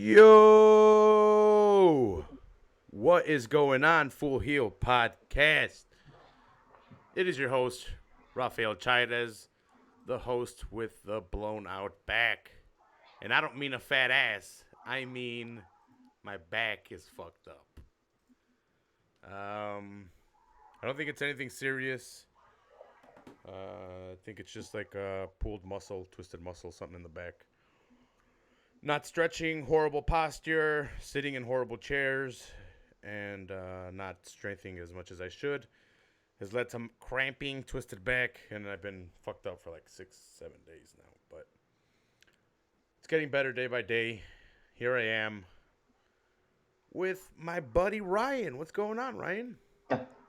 Yo, what is going on, Full Heel Podcast? It is your host, Rafael Chairez, the host with the blown out back. And I don't mean a fat ass, I mean my back is fucked up. I don't think it's anything serious. I think it's just like a pulled muscle, twisted muscle, something in the back. Not stretching, horrible posture, sitting in horrible chairs, and not strengthening as much as I should has led to cramping, twisted back, and I've been fucked up for like 6-7 days now. But it's getting better day by day. Here I am with my buddy Ryan. What's going on, Ryan?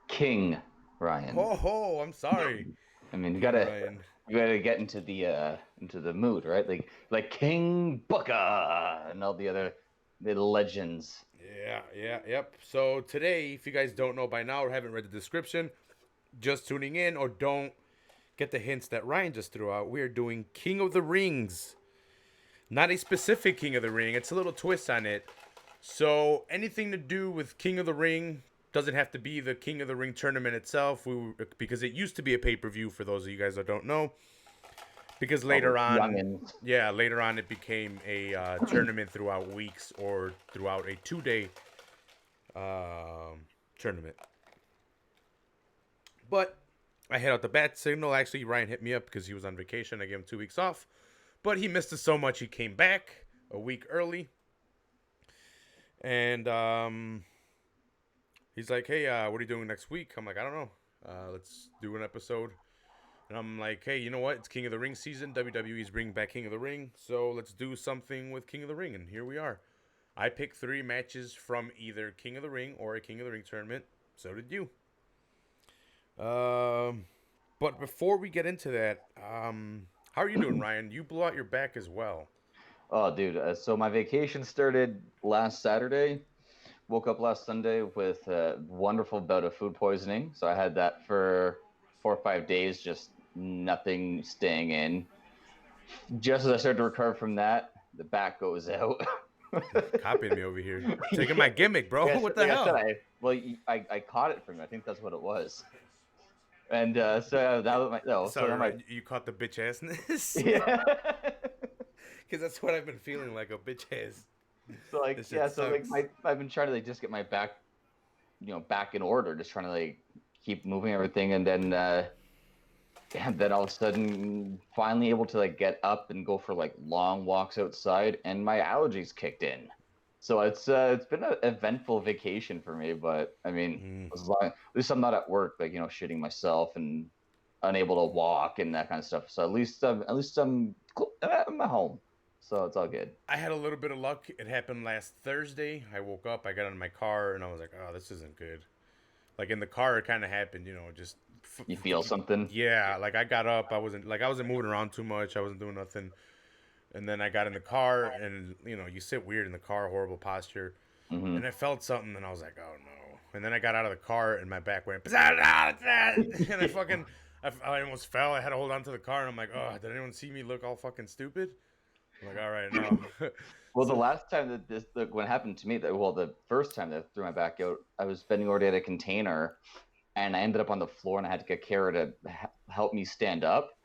King Ryan. Oh, I'm sorry. I mean, you King gotta Ryan. get into the mood, right? Like King Booker and all the legends. Yep. So today, if you guys don't know by now or haven't read the description, just tuning in or don't get the hints that Ryan just threw out, we are doing King of the Rings. Not a specific King of the Ring. It's a little twist on it. So anything to do with King of the Ring doesn't have to be the King of the Ring tournament itself, because it used to be a pay-per-view for those of you guys that don't know. Because later on it became a tournament throughout weeks or throughout a 2-day tournament. But I had out the bat signal. Actually, Ryan hit me up because he was on vacation. I gave him 2 weeks off. But he missed us so much he came back a week early. And he's like, hey, what are you doing next week? I'm like, I don't know. Let's do an episode. And I'm like, hey, you know what? It's King of the Ring season. WWE's bringing back King of the Ring. So let's do something with King of the Ring. And here we are. I picked 3 matches from either King of the Ring or a King of the Ring tournament. So did you. But before we get into that, how are you doing, Ryan? You blew out your back as well. Oh, dude. So my vacation started last Saturday. Woke up last Sunday with a wonderful bout of food poisoning. So I had that for 4 or 5 days, just nothing staying in. Just as I started to recover from that, the back goes out. Copying me over here. Taking my gimmick, bro. Yes, what the hell? I caught it from you. I think that's what it was. And so now that you caught the bitch assness? Yeah. Because that's what I've been feeling like, a bitch ass. So I've been trying to just get my back, back in order, just trying to keep moving everything, and then all of a sudden finally able to get up and go for long walks outside, and my allergies kicked in. So it's been an eventful vacation for me, but I mean, at least I'm not at work, shitting myself and unable to walk and that kind of stuff. So at least I'm at home. So it's all good. I had a little bit of luck. It happened last Thursday. I woke up, I got in my car, and I was like, oh, this isn't good. In the car, it kind of happened, just... You feel something? Yeah, I got up. I wasn't moving around too much. I wasn't doing nothing. And then I got in the car, and, you sit weird in the car, horrible posture. Mm-hmm. And I felt something, and I was like, oh, no. And then I got out of the car, and my back went... and I almost fell. I had to hold on to the car, and I'm like, oh, did anyone see me look all fucking stupid? I'm like, all right, no. Well, the last time that what happened to me, the first time that I threw my back out, I was bending over to get a container, and I ended up on the floor, and I had to get Kara to help me stand up.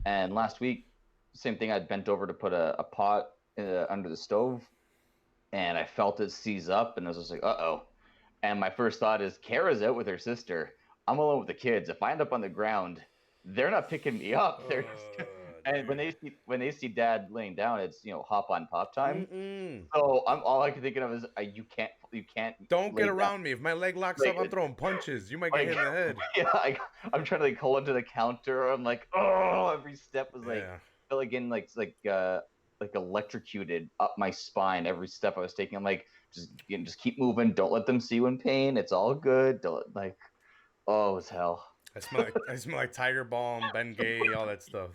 And last week, same thing. I'd bent over to put a pot under the stove, and I felt it seize up, and I was just like, uh-oh. And my first thought is, Kara's out with her sister. I'm alone with the kids. If I end up on the ground, they're not picking me up. They're just... And when they see Dad laying down, it's hop on pop time. Mm-mm. So all I can think of is you can't. Don't get around me. If my leg locks up, I'm throwing punches. You might get hit in the head. Yeah, I'm trying to hold onto the counter. I'm like, oh, every step was felt again like electrocuted up my spine. Every step I was taking, I'm like, just keep moving. Don't let them see you in pain. It's all good. Don't oh, it was hell. I smell like Tiger Balm, Ben Gay, all that stuff.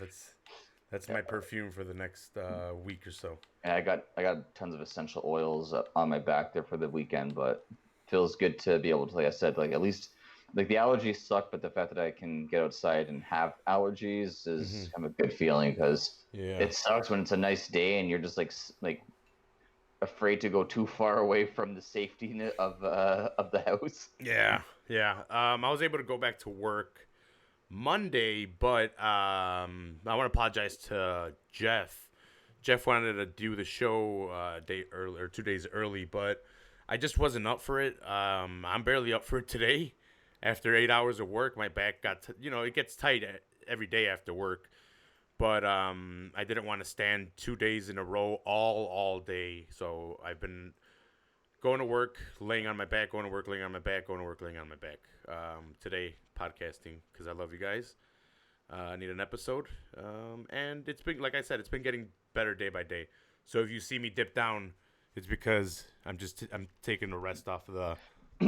That's my perfume for the next week or so. And I got tons of essential oils on my back there for the weekend, but feels good to be able to, like I said, at least the allergies suck, but the fact that I can get outside and have allergies is kind of a good feeling, because it sucks when it's a nice day and you're just afraid to go too far away from the safety of the house. Yeah, yeah. I was able to go back to work Monday, but I want to apologize to Jeff. Jeff wanted to do the show a day early or 2 days early, but I just wasn't up for it. I'm barely up for it today. After 8 hours of work, my back got it gets tight every day after work. But I didn't want to stand 2 days in a row all day, so I've been going to work, laying on my back, going to work, laying on my back, going to work, laying on my back. Today, podcasting because I love you guys. I need an episode. And it's been, like I said, it's been getting better day by day. So if you see me dip down, it's because I'm taking a rest off of the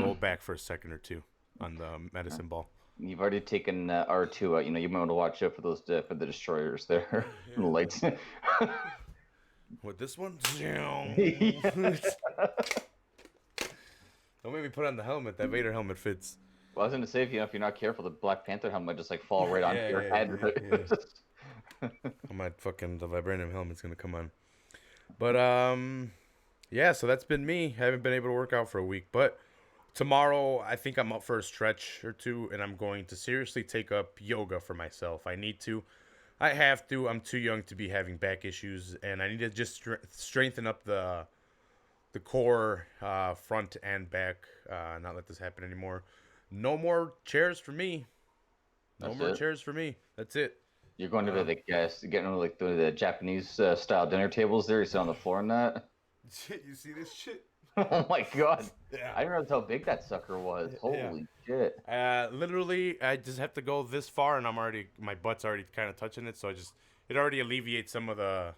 old back for a second or two on the medicine ball. You've already taken R2 out. You might want to watch out for those for the destroyers there. The lights. What, this one? Yeah. Don't make me put on the helmet. That Vader helmet fits. Well, I was going to say, if you're not careful, the Black Panther helmet might just like fall right onto your head. The vibranium helmet's gonna come on. But yeah. So that's been me. Haven't been able to work out for a week, but tomorrow I think I'm up for a stretch or two, and I'm going to seriously take up yoga for myself. I need to. I have to. I'm too young to be having back issues, and I need to just strengthen up the core, front and back. Not let this happen anymore. No more chairs for me. No more chairs for me. That's it. You're going to getting like the Japanese style dinner tables there. You sit on the floor and that. You see this shit? Oh my god! Yeah. I didn't realize how big that sucker was. Holy shit! Literally, I just have to go this far, and my butt's already kind of touching it. So it already alleviates some of the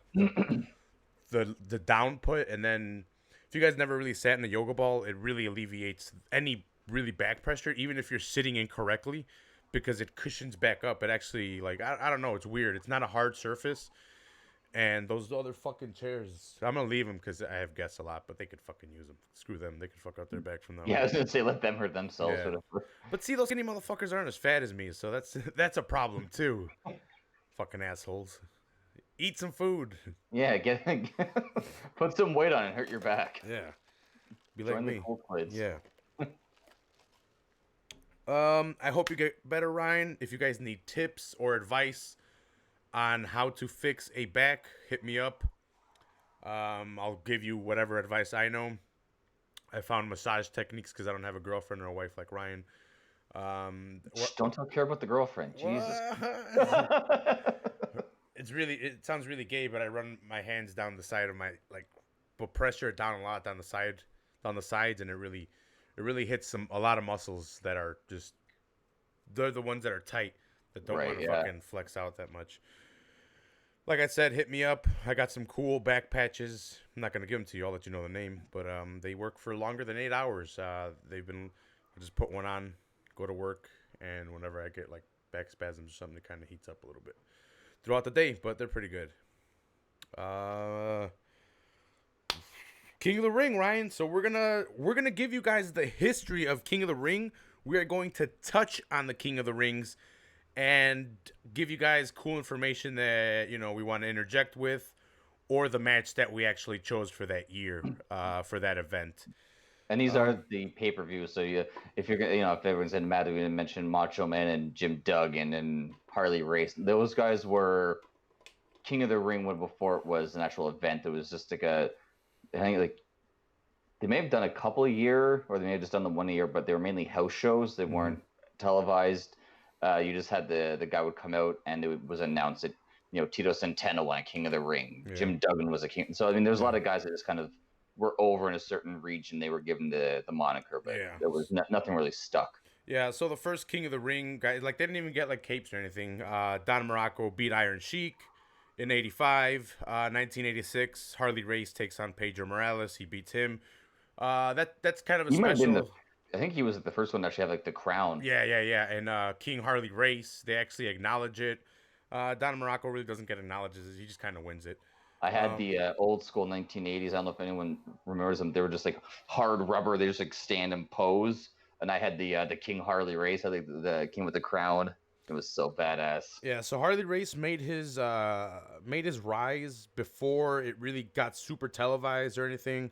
the down put, and then if you guys never really sat in a yoga ball, it really alleviates any really back pressure, even if you're sitting incorrectly, because it cushions back up. It actually, like, I don't know, it's weird. It's not a hard surface. And those other fucking chairs, I'm going to leave them because I have guests a lot, but they could fucking use them. Screw them. They could fuck out their back from them. Yeah, I was going to say, let them hurt themselves. Yeah. But see, those skinny motherfuckers aren't as fat as me, so that's a problem, too. Fucking assholes. Eat some food. Yeah, put some weight on it and hurt your back. Yeah. Be like me. Yeah. I hope you get better, Ryan. If you guys need tips or advice on how to fix a back, hit me up. I'll give you whatever advice I know. I found massage techniques because I don't have a girlfriend or a wife like Ryan. Don't care about the girlfriend. Jesus. It sounds really gay, but I run my hands down the side of but pressure it down a lot down the sides, and it really hits a lot of muscles that are they're the ones that are tight that don't want to fucking flex out that much. Like I said, hit me up. I got some cool back patches. I'm not going to give them to you. I'll let you know the name. But they work for longer than 8 hours. I just put one on, go to work, and whenever I get like back spasms or something, it kind of heats up a little bit throughout the day. But they're pretty good. King of the Ring, Ryan. So we're gonna give you guys the history of King of the Ring. We are going to touch on the King of the Rings and give you guys cool information that we want to interject with, or the match that we actually chose for that year, for that event. And these are the pay-per-views. So if you're if everyone's in mad, we didn't mention Macho Man and Jim Duggan and Harley Race. Those guys were King of the Ring before it was an actual event. It was just I think like they may have done a couple a year, or they may have just done the one a year, but they were mainly house shows. They weren't televised. You just had the guy would come out, and it was announced that Tito Santana won a King of the Ring. Yeah. Jim Duggan was a king. So I mean, there's a lot of guys that just kind of were over in a certain region. They were given the moniker, but there was nothing really stuck. Yeah. So the first King of the Ring guys, like, they didn't even get like capes or anything. Don Morocco beat Iron Sheik in '85. 1986, Harley Race takes on Pedro Morales. He beats him. That's kind of a special. I think he was the first one to actually have like the crown. Yeah. And King Harley Race, they actually acknowledge it. Don Morocco really doesn't get acknowledges it. He just kind of wins it. I had the old school 1980s. I don't know if anyone remembers them. They were just like hard rubber. They just like stand and pose. And I had the King Harley Race. I think the King with the crown. It was so badass. Yeah, so Harley Race made his rise before it really got super televised or anything.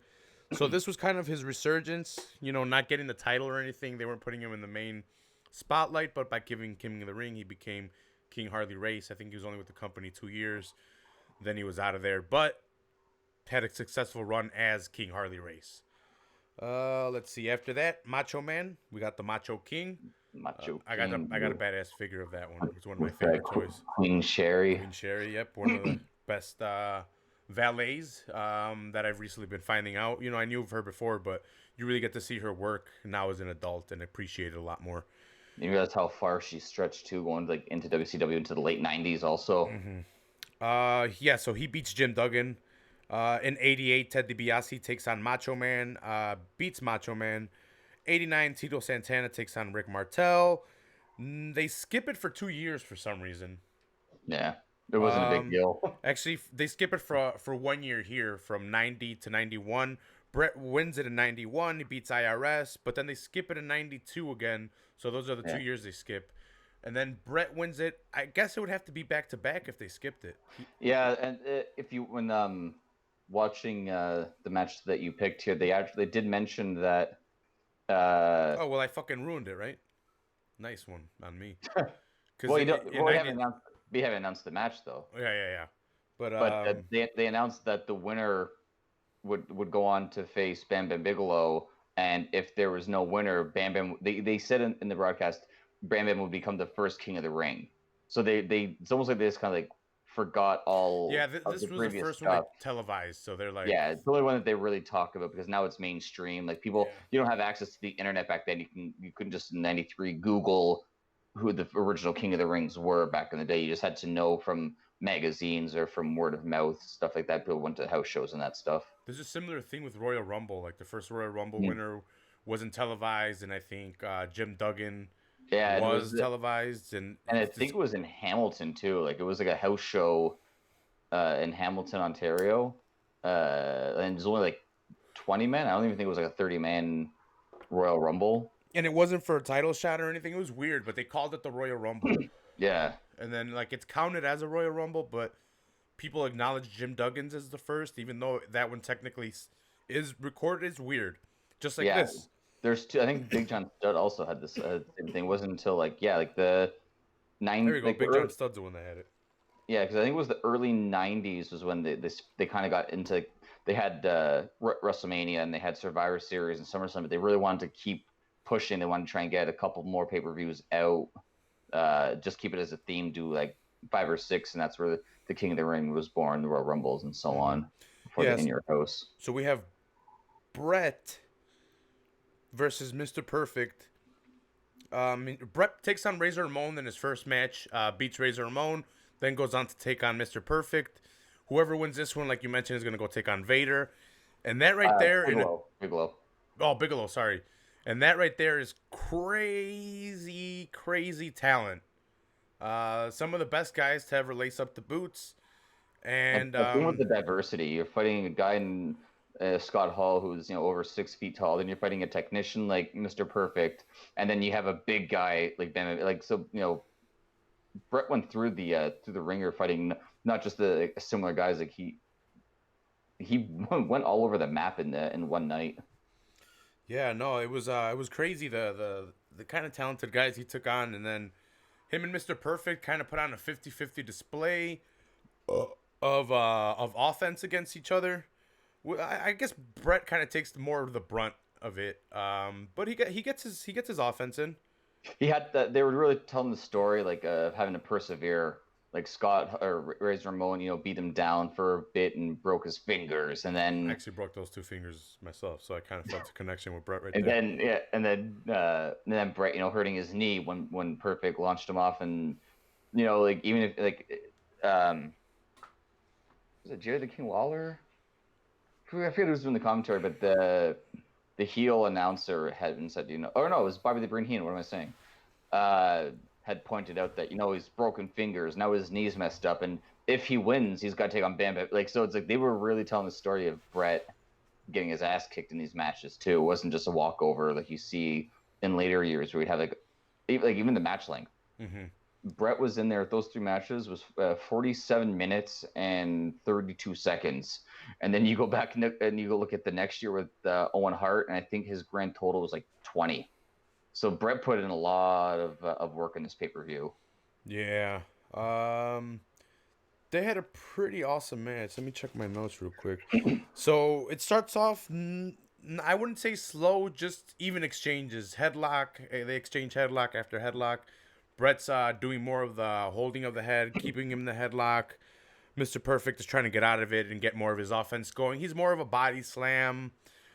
So this was kind of his resurgence, not getting the title or anything. They weren't putting him in the main spotlight, but by giving King of the Ring, he became King Harley Race. I think he was only with the company 2 years. Then he was out of there, but had a successful run as King Harley Race. Let's see. After that, Macho Man. We got the Macho King. Macho I got King a badass figure of that one. It's one of my with favorite toys. Queen Sherry. Queen Sherry, yep, one of the best valets that I've recently been finding out. I knew of her before, but you really get to see her work now as an adult and appreciate it a lot more. You realize how far she stretched too, going like into WCW into the late '90s, also. Yeah. So he beats Jim Duggan. In '88, Ted DiBiase takes on Macho Man, beats Macho Man. '89, Tito Santana takes on Rick Martel. They skip it for 2 years for some reason. Yeah, it wasn't a big deal. Actually, they skip it for 1 year here, from '90 to '91. Bret wins it in '91. He beats IRS, but then they skip it in '92 again. So those are the 2 years they skip. And then Bret wins it. I guess it would have to be back to back if they skipped it. Yeah, and when watching the match that you picked here, they did mention that. Oh well, I fucking ruined it, right? Nice one on me. Well, we haven't announced the match though. Yeah. But they announced that the winner would go on to face Bam Bam Bigelow, and if there was no winner, Bam Bam. They said in the broadcast, Bam Bam would become the first King of the Ring. So it's almost like they just kind of like forgot all. Yeah, this was the first one they televised, so they're like. Yeah, it's the only one that they really talk about because now it's mainstream. Like people, you don't have access to the internet back then. You couldn't just in '93 Google who the original King of the Rings were back in the day. You just had to know from magazines or from word of mouth, stuff like that. People went to house shows and that stuff. There's a similar thing with Royal Rumble. Like the first Royal Rumble winner wasn't televised, and I think Jim Duggan was televised, and I think it was in Hamilton too. Like it was like a house show in Hamilton, Ontario, and it was only like 20 men. I don't even think it was like a 30-man Royal Rumble. And it wasn't for a title shot or anything. It was weird, but they called it the Royal Rumble. Yeah. And then like it's counted as a Royal Rumble, but people acknowledge Jim Duggan's as the first, even though that one technically is recorded. It's weird, just like this. There's two. I think Big John Studd also had this same thing. It wasn't until like the 90s. There you go. Big John Studd's the one that had it. Yeah, because I think it was the early '90s was when they kind of got into. They had WrestleMania and they had Survivor Series and SummerSlam, but they really wanted to keep pushing. They wanted to try and get a couple more pay-per-views out. Just keep it as a theme. Do like 5 or 6, and that's where the King of the Ring was born, the Royal Rumbles and so on. For the In Your House. So we have Bret versus Mr. Perfect. Bret takes on Razor Ramon in his first match, beats Razor Ramon, then goes on to take on Mr. Perfect. Whoever wins this one, like you mentioned, is going to go take on Vader. And that right there... Bigelow. Oh, Bigelow, sorry. And that right there is crazy, crazy talent. Some of the best guys to ever lace up the boots. And with the diversity, you're fighting a guy in Scott Hall who's over 6 feet tall. Then you're fighting a technician like Mr. Perfect, and then you have a big guy like Ben. Like so, Bret went through the ringer fighting not just the similar guys. Like he went all over the map in one night. Yeah, no, it was crazy the kind of talented guys he took on, and then him and Mr. Perfect kind of put on a 50-50 display of offense against each other. I guess Bret kind of takes more of the brunt of it, but he gets his offense in. He had they were really telling the story like of having to persevere. Like Scott or Razor Ramon, beat him down for a bit and broke his fingers, and then I actually broke those 2 fingers myself, so I kind of felt a connection with Bret right and there. And then Bret, hurting his knee when Perfect launched him off, and like even if like was it Jerry the King Lawler? I forget who was doing the commentary, but the heel announcer had said, or no, it was Bobby the Brain Heenan. What am I saying? Had pointed out that he's broken fingers, now his knee's messed up, and if he wins, he's got to take on Bam Bam. Like so, it's like they were really telling the story of Bret getting his ass kicked in these matches too. It wasn't just a walkover like you see in later years where we'd have like even the match length. Mm-hmm. Bret was in there. Those 3 matches was 47 minutes and 32 seconds, and then you go back and you go look at the next year with Owen Hart, and I think his grand total was like 20. So Bret put in a lot of work in this pay-per-view. Yeah. They had a pretty awesome match. Let me check my notes real quick. So it starts off, I wouldn't say slow, just even exchanges. Headlock. They exchange headlock after headlock. Bret's doing more of the holding of the head, keeping him in the headlock. Mr. Perfect is trying to get out of it and get more of his offense going. He's more of a body slam.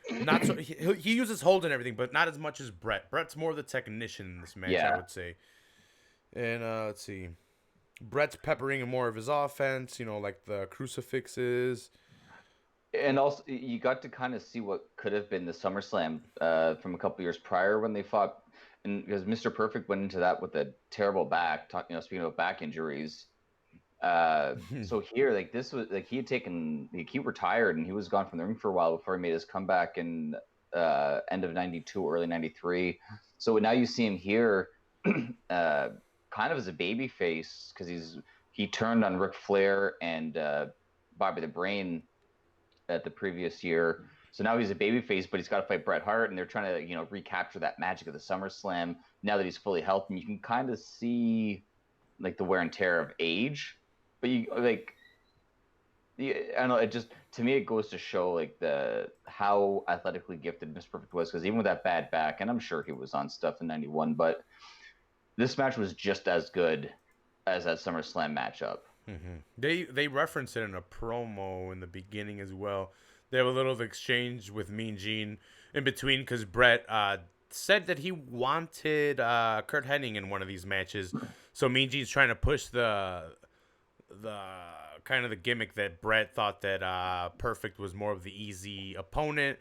Not so he uses hold and everything, but not as much as Bret. Bret's more the technician in this match, I would say. And let's see. Bret's peppering in more of his offense, like the crucifixes. And also, you got to kind of see what could have been the SummerSlam from a couple years prior when they fought, and because Mr. Perfect went into that with a terrible back. Speaking of back injuries, so here, like this was like he retired and he was gone from the ring for a while before he made his comeback in end of '92, early '93. So now you see him here. Kind of as a baby face because he turned on Ric Flair and Bobby the Brain at the previous year. So now he's a baby face, but he's got to fight Bret Hart, and they're trying to recapture that magic of the SummerSlam now that he's fully healthy. And you can kind of see like the wear and tear of age, but I don't know. It just, to me, it goes to show like how athletically gifted Mr. Perfect was, because even with that bad back, and I'm sure he was on stuff in '91, but this match was just as good as that SummerSlam matchup. Mm-hmm. They reference it in a promo in the beginning as well. They have a little exchange with Mean Gene in between because Bret said that he wanted Kurt Hennig in one of these matches. So Mean Gene's trying to push the kind of the gimmick that Bret thought that Perfect was more of the easy opponent.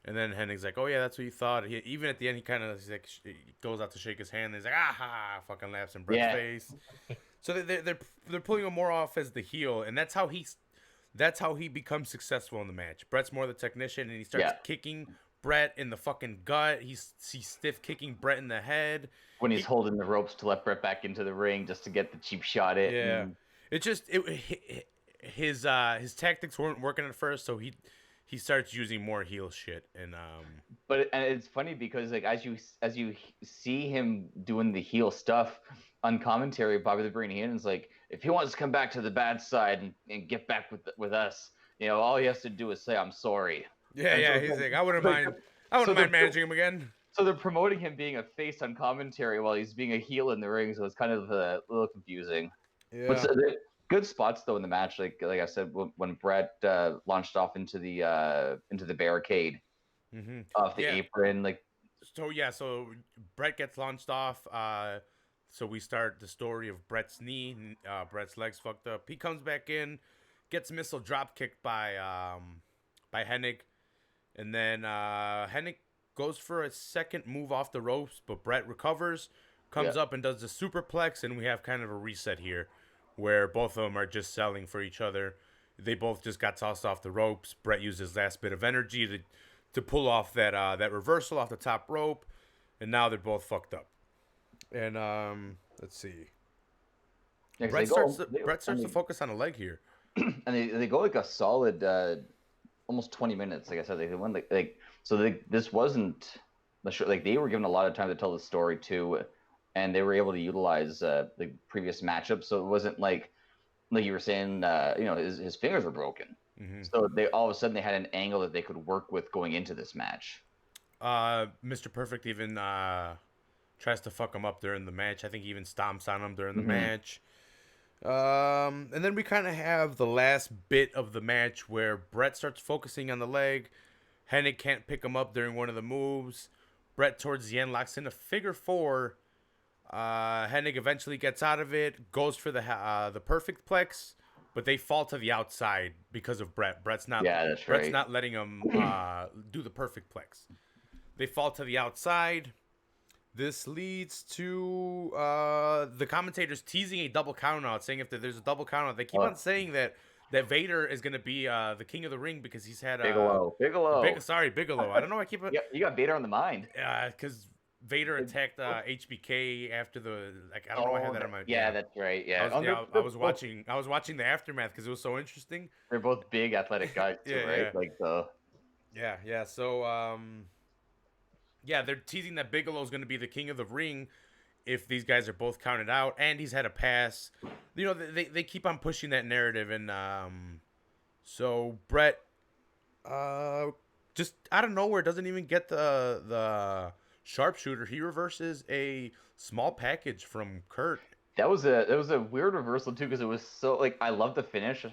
And then Hennig's like, "Oh yeah, that's what you thought." Even at the end, he kind of goes out to shake his hand. And he's like, "Ah ha!" Fucking laughs in Bret's face. So they're pulling him more off as the heel, and that's how he becomes successful in the match. Bret's more the technician, and he starts kicking Bret in the fucking gut. He's stiff kicking Bret in the head when he's holding the ropes to let Bret back into the ring just to get the cheap shot at. Yeah, his tactics weren't working at first, so he starts using more heel shit, and But it's funny because like as you see him doing the heel stuff on commentary, Bobby the Brain Heenan's like, if he wants to come back to the bad side and get back with us, all he has to do is say I'm sorry. Yeah, he's like, I wouldn't mind managing him again. So they're promoting him being a face on commentary while he's being a heel in the ring, so it's kind of a little confusing. Yeah. But good spots though in the match, like I said, when Bret launched off into the barricade off the apron, like. So Bret gets launched off. So we start the story of Bret's knee. Bret's legs fucked up. He comes back in, gets missile drop kicked by Hennig, and then Hennig goes for a second move off the ropes, but Bret recovers, comes up and does the superplex, and we have kind of a reset here, where both of them are just selling for each other. They both just got tossed off the ropes. Bret used his last bit of energy to pull off that reversal off the top rope, and now they're both fucked up. And let's see. Yeah, Bret starts to focus on a leg here, and they go like a solid almost 20 minutes. Like I said, they went this wasn't the show. Like they were given a lot of time to tell the story too, and they were able to utilize the previous matchup. So it wasn't like you were saying, his fingers were broken. Mm-hmm. So they all of a sudden they had an angle that they could work with going into this match. Mr. Perfect even tries to fuck him up during the match. I think he even stomps on him during the match. And then we kind of have the last bit of the match where Bret starts focusing on the leg. Hennig can't pick him up during one of the moves. Bret towards the end locks in a figure four. Hennig eventually gets out of it, goes for the perfect plex, but they fall to the outside because of Bret. Bret's not letting him do the perfect plex. They fall to the outside. This leads to the commentators teasing a double count out, saying if there's a double count out, they keep on saying that Vader is going to be the king of the ring because he's had Bigelow. Bigelow. I don't know. I keep it. Yeah, you got Vader on the mind. Because Vader attacked HBK after the I don't know why I had that on my that's right. Yeah, I was watching the aftermath because it was so interesting. They're both big athletic guys too, right? Yeah. Like the Yeah. So they're teasing that Bigelow's going to be the king of the ring if these guys are both counted out, and he's had a pass. You know, they keep on pushing that narrative, and so Bret, just out of nowhere, doesn't even get the sharpshooter. He reverses a small package from Kurt. That was a weird reversal too, because it was so like I love the finish.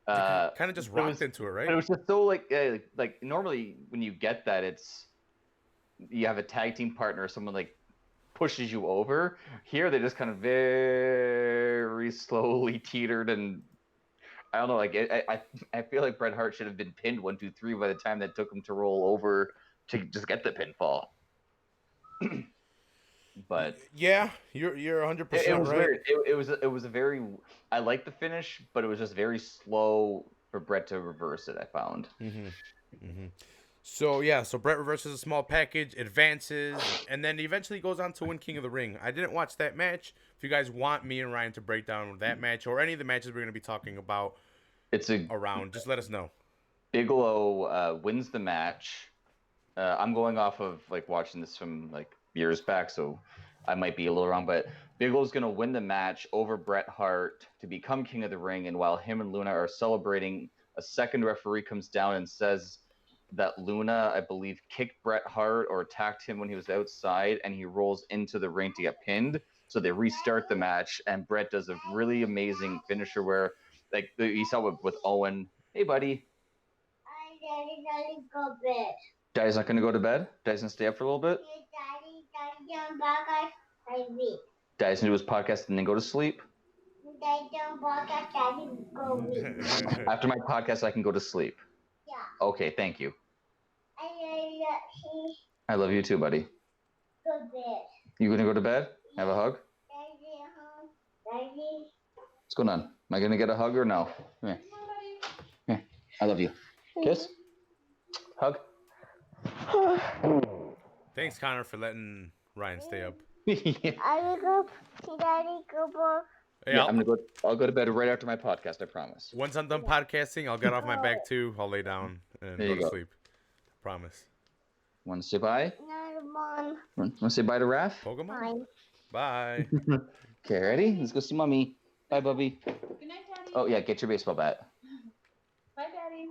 Kind of just rocked into it, right? But it was just so like normally when you get that, it's you have a tag team partner, someone like pushes you over. Here they just kind of very slowly teetered, and I don't know, like I feel like Bret Hart should have been pinned 1, 2, 3 by the time that took him to roll over to just get the pinfall. But yeah, you're 100% right. It was weird. It was a very, I like the finish, but it was just very slow for Bret to reverse it, I found. So Bret reverses a small package, advances, and then eventually goes on to win King of the Ring. I didn't watch that match. If you guys want me and Ryan to break down that match or any of the matches we're going to be talking about around, just let us know. Bigelow wins the match. I'm going off of like watching this from like years back, so I might be a little wrong, but Bigelow's going to win the match over Bret Hart to become King of the Ring, and while him and Luna are celebrating, a second referee comes down and says that Luna, I believe, kicked Bret Hart or attacked him when he was outside, and he rolls into the ring to get pinned. So they restart the match, and Bret does a really amazing finisher where, like, you saw with Owen. Hey, buddy. Daddy, go to bed. Daddy's not going to go to bed? Daddy's going to stay up for a little bit? Daddy's going to do his podcast and then go to sleep? After my podcast, I can go to sleep. Yeah. Okay, thank you. I love you too, buddy. Go to bed. You gonna go to bed? Have a hug? Daddy. What's going on? Am I gonna get a hug or no? Come here. Come here. I love you. Kiss. Hug. Thanks, Connor, for letting Ryan stay up. I will go. Daddy, go back. Hey, yeah, I'll go to bed right after my podcast, I promise. Once I'm done podcasting, I'll get off my back too. I'll lay down and go to sleep. Promise. Want to say bye? No, want to say bye to Raph? Pokemon? Bye. Okay, ready? Let's go see Mommy. Bye, Bubby. Good night, Daddy. Oh, yeah, get your baseball bat. Bye, Daddy.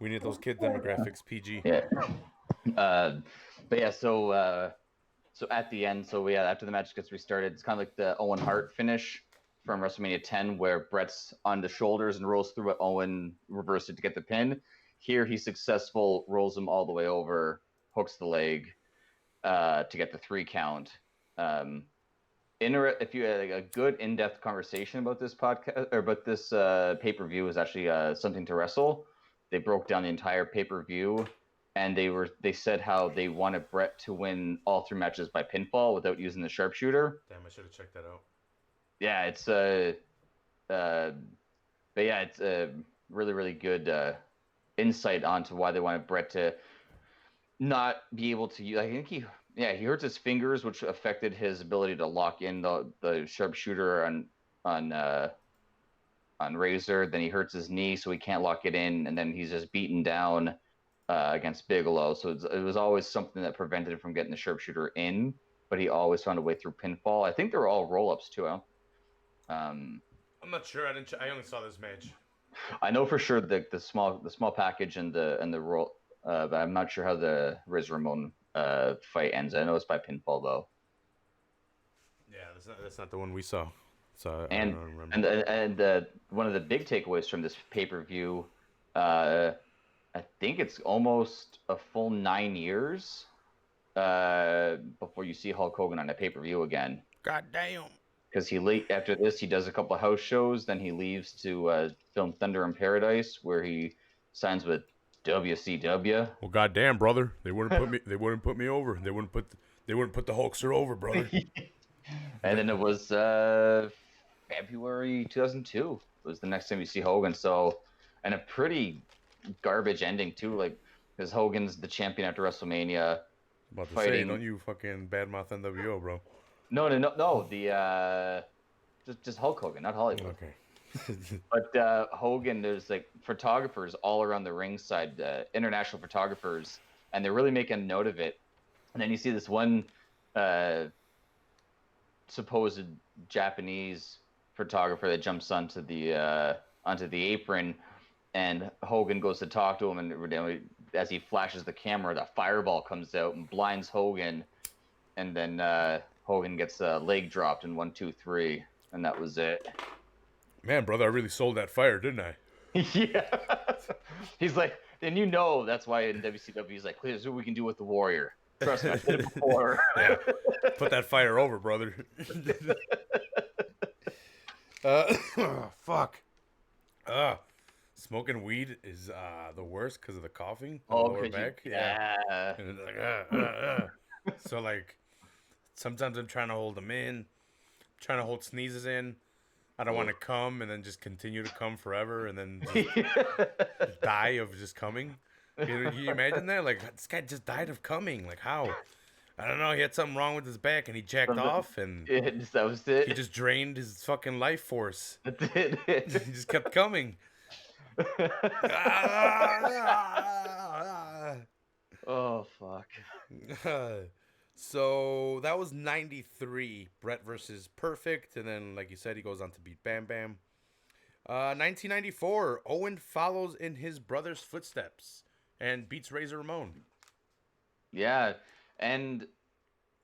We need those kid demographics, PG. Yeah. But yeah, so at the end, after the match gets restarted, it's kind of like the Owen Hart finish from WrestleMania 10, where Bret's on the shoulders and rolls through it. Owen reversed it to get the pin. Here, he's successful, rolls him all the way over, hooks the leg to get the 3 count. If you had a good in-depth conversation about this podcast or about this pay-per-view, is actually Something to Wrestle. They broke down the entire pay-per-view. And they said how they wanted Bret to win all 3 matches by pinfall without using the sharpshooter. Damn, I should have checked that out. Yeah, it's a really, really good insight onto why they wanted Bret to not be able to use. I think he hurts his fingers, which affected his ability to lock in the sharpshooter on Razor. Then he hurts his knee, so he can't lock it in, and then he's just beaten down against Bigelow. So it was always something that prevented him from getting the sharpshooter in, but he always found a way through pinfall. I think they were all roll-ups too. I'm not sure. I only saw this match. I know for sure the small package and the roll, but I'm not sure how the Riz Ramon fight ends. I know it's by pinfall though. Yeah, that's not the one we saw. So I don't remember. And one of the big takeaways from this pay-per-view, I think it's almost a full 9 years before you see Hulk Hogan on a pay-per-view again. God damn. Because after this, he does a couple of house shows. Then he leaves to film Thunder in Paradise, where he signs with WCW. Well, goddamn, brother, they wouldn't put me. They wouldn't put me over. They wouldn't put the Hulkster over, brother. And then it was February 2002. It was the next time you see Hogan. So, and a pretty garbage ending too, like because Hogan's the champion after WrestleMania. About to say, fighting. don't you fucking badmouth NWO, bro. No. The just Hulk Hogan, not Hollywood. Okay. But Hogan, there's like photographers all around the ringside, international photographers, and they're really making a note of it. And then you see this one supposed Japanese photographer that jumps onto the apron, and Hogan goes to talk to him, and as he flashes the camera, the fireball comes out and blinds Hogan, and then Hogan gets a leg dropped in 1, 2, 3, and that was it. Man, brother, I really sold that fire, didn't I? Yeah. He's like, and that's why in WCW he's like, here's what we can do with the Warrior. Trust me, I did it before. Yeah. Put that fire over, brother. Fuck. Smoking weed is the worst because of the coughing on the lower back. Yeah. And it's like, So, like, sometimes I'm trying to hold them in, trying to hold sneezes in. I don't want to come and then just continue to come forever and then just die of just coming. Can you imagine that? Like, this guy just died of coming. Like, how? I don't know. He had something wrong with his back and he jacked off and that was it. he just drained his fucking life force. That's it. He just kept coming. Oh, fuck. So that was 93, Bret versus Perfect. And then, like you said, he goes on to beat Bam Bam. 1994, Owen follows in his brother's footsteps and beats Razor Ramon. Yeah, and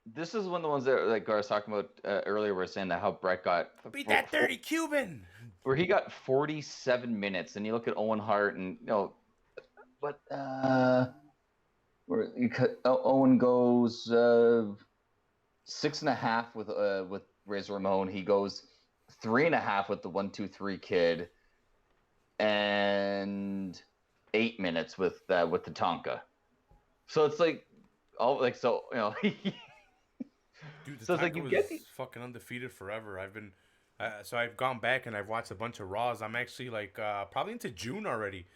this is one of the ones that, like I was talking about earlier, we were saying that how Bret got... Beat that dirty Cuban! Where he got 47 minutes, and you look at Owen Hart, and, where Owen goes 6.5 with Razor Ramon. He goes 3.5 with the 1, 2, 3 Kid, and 8 minutes with the Tonka. So it's like Dude, the so it's like Tonka you was get the... fucking undefeated forever. I've been so I've gone back and I've watched a bunch of Raws. I'm actually like probably into June already.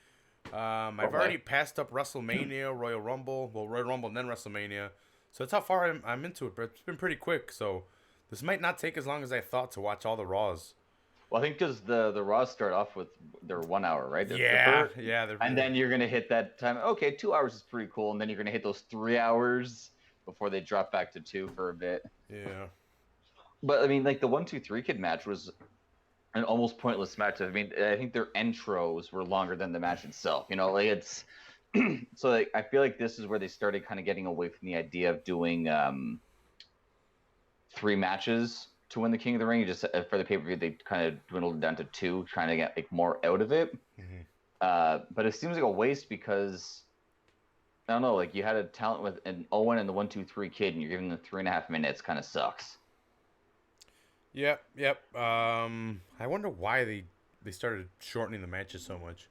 I've already passed up WrestleMania, Royal Rumble, and then WrestleMania. So that's how far I'm into it, but it's been pretty quick. So this might not take as long as I thought to watch all the Raws. Well, I think because the Raws start off with their 1 hour, right? Yeah. And then you're gonna hit that time. Okay, 2 hours is pretty cool, and then you're gonna hit those 3 hours before they drop back to 2 for a bit. Yeah. But I mean, like the 1, 2, 3 Kid match was an almost pointless match. I mean, I think their intros were longer than the match itself. Like it's so like I feel like this is where they started kind of getting away from the idea of doing 3 matches to win the King of the Ring. Just for the pay-per-view, they kind of dwindled it down to 2, trying to get like more out of it. Mm-hmm. But it seems like a waste because I don't know, like you had a talent with an Owen and the 1, 2, 3 Kid, and you're giving them 3.5 minutes. Kind of sucks. Yep. I wonder why they started shortening the matches so much.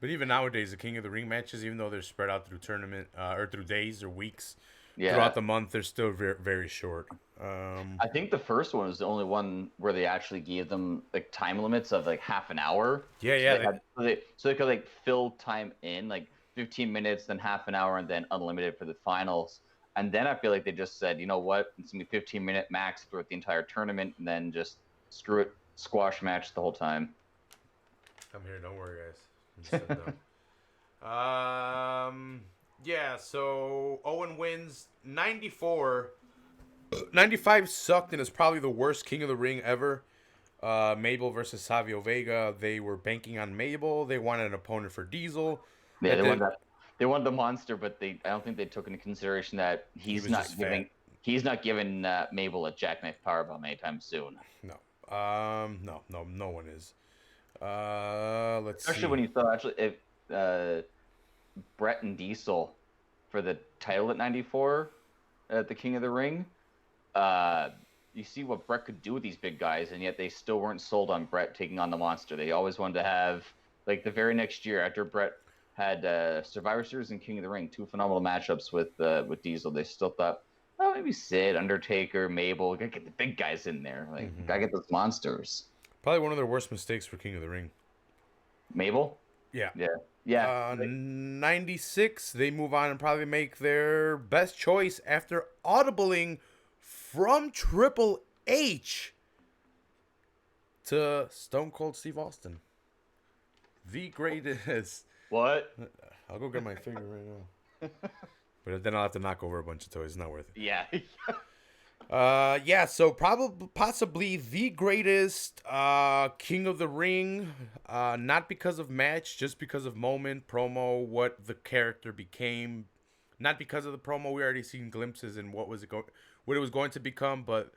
But even nowadays, the King of the Ring matches, even though they're spread out through tournament or through days or weeks throughout the month, they're still very, very short. I think the first one was the only one where they actually gave them like time limits of like half an hour. Yeah. So they could like fill time in like 15 minutes, then half an hour, and then unlimited for the finals. And then I feel like they just said, you know what, it's going to be 15-minute max throughout the entire tournament, and then just screw it, squash match the whole time. I'm here, don't worry, guys. Yeah, so Owen wins 94. 95 sucked and is probably the worst King of the Ring ever. Mabel versus Savio Vega. They were banking on Mabel. They wanted an opponent for Diesel. Yeah, they wanted the monster, but I don't think they took into consideration that he's not giving Mabel a jackknife powerbomb anytime soon. No. No one is. Let's Especially see. when you saw if Bret and Diesel for the title at 94 at the King of the Ring. You see what Bret could do with these big guys, and yet they still weren't sold on Bret taking on the monster. They always wanted to have, like the very next year after Bret had Survivor Series and King of the Ring, 2 phenomenal matchups with Diesel. They still thought, oh, maybe Sid, UnderTaker, Mabel, gotta get the big guys in there. Like, gotta get those monsters. Probably one of their worst mistakes for King of the Ring. Mabel? Yeah. Yeah. 96, they move on and probably make their best choice after audibling from Triple H to Stone Cold Steve Austin. The greatest. What? I'll go get my finger right now. But then I'll have to knock over a bunch of toys. It's not worth it. Yeah. Yeah, so probably, possibly the greatest King of the Ring, not because of match, just because of moment, promo, what the character became. Not because of the promo, we already seen glimpses in what it was going to become, but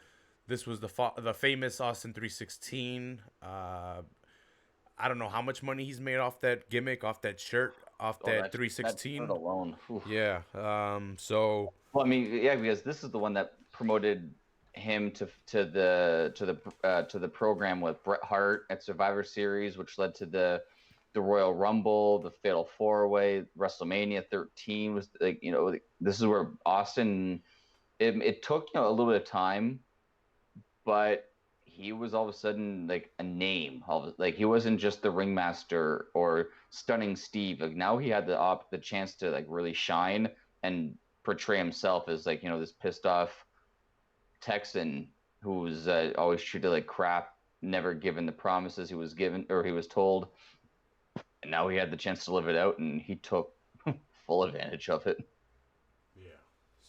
this was the famous Austin 316. I don't know how much money he's made off that gimmick, off that shirt, off that 316. That alone. Oof. Yeah. So. Well, I mean, yeah, because this is the one that promoted him to the program with Bret Hart at Survivor Series, which led to the Royal Rumble, the Fatal 4-Way, WrestleMania 13 was like, this is where Austin. It took a little bit of time, but he was all of a sudden like a name. Like he wasn't just the ringmaster or Stunning Steve. Like now he had the chance to like really shine and portray himself as like this pissed off Texan who was always treated like crap, never given the promises he was given or he was told. And now he had the chance to live it out, and he took full advantage of it. Yeah.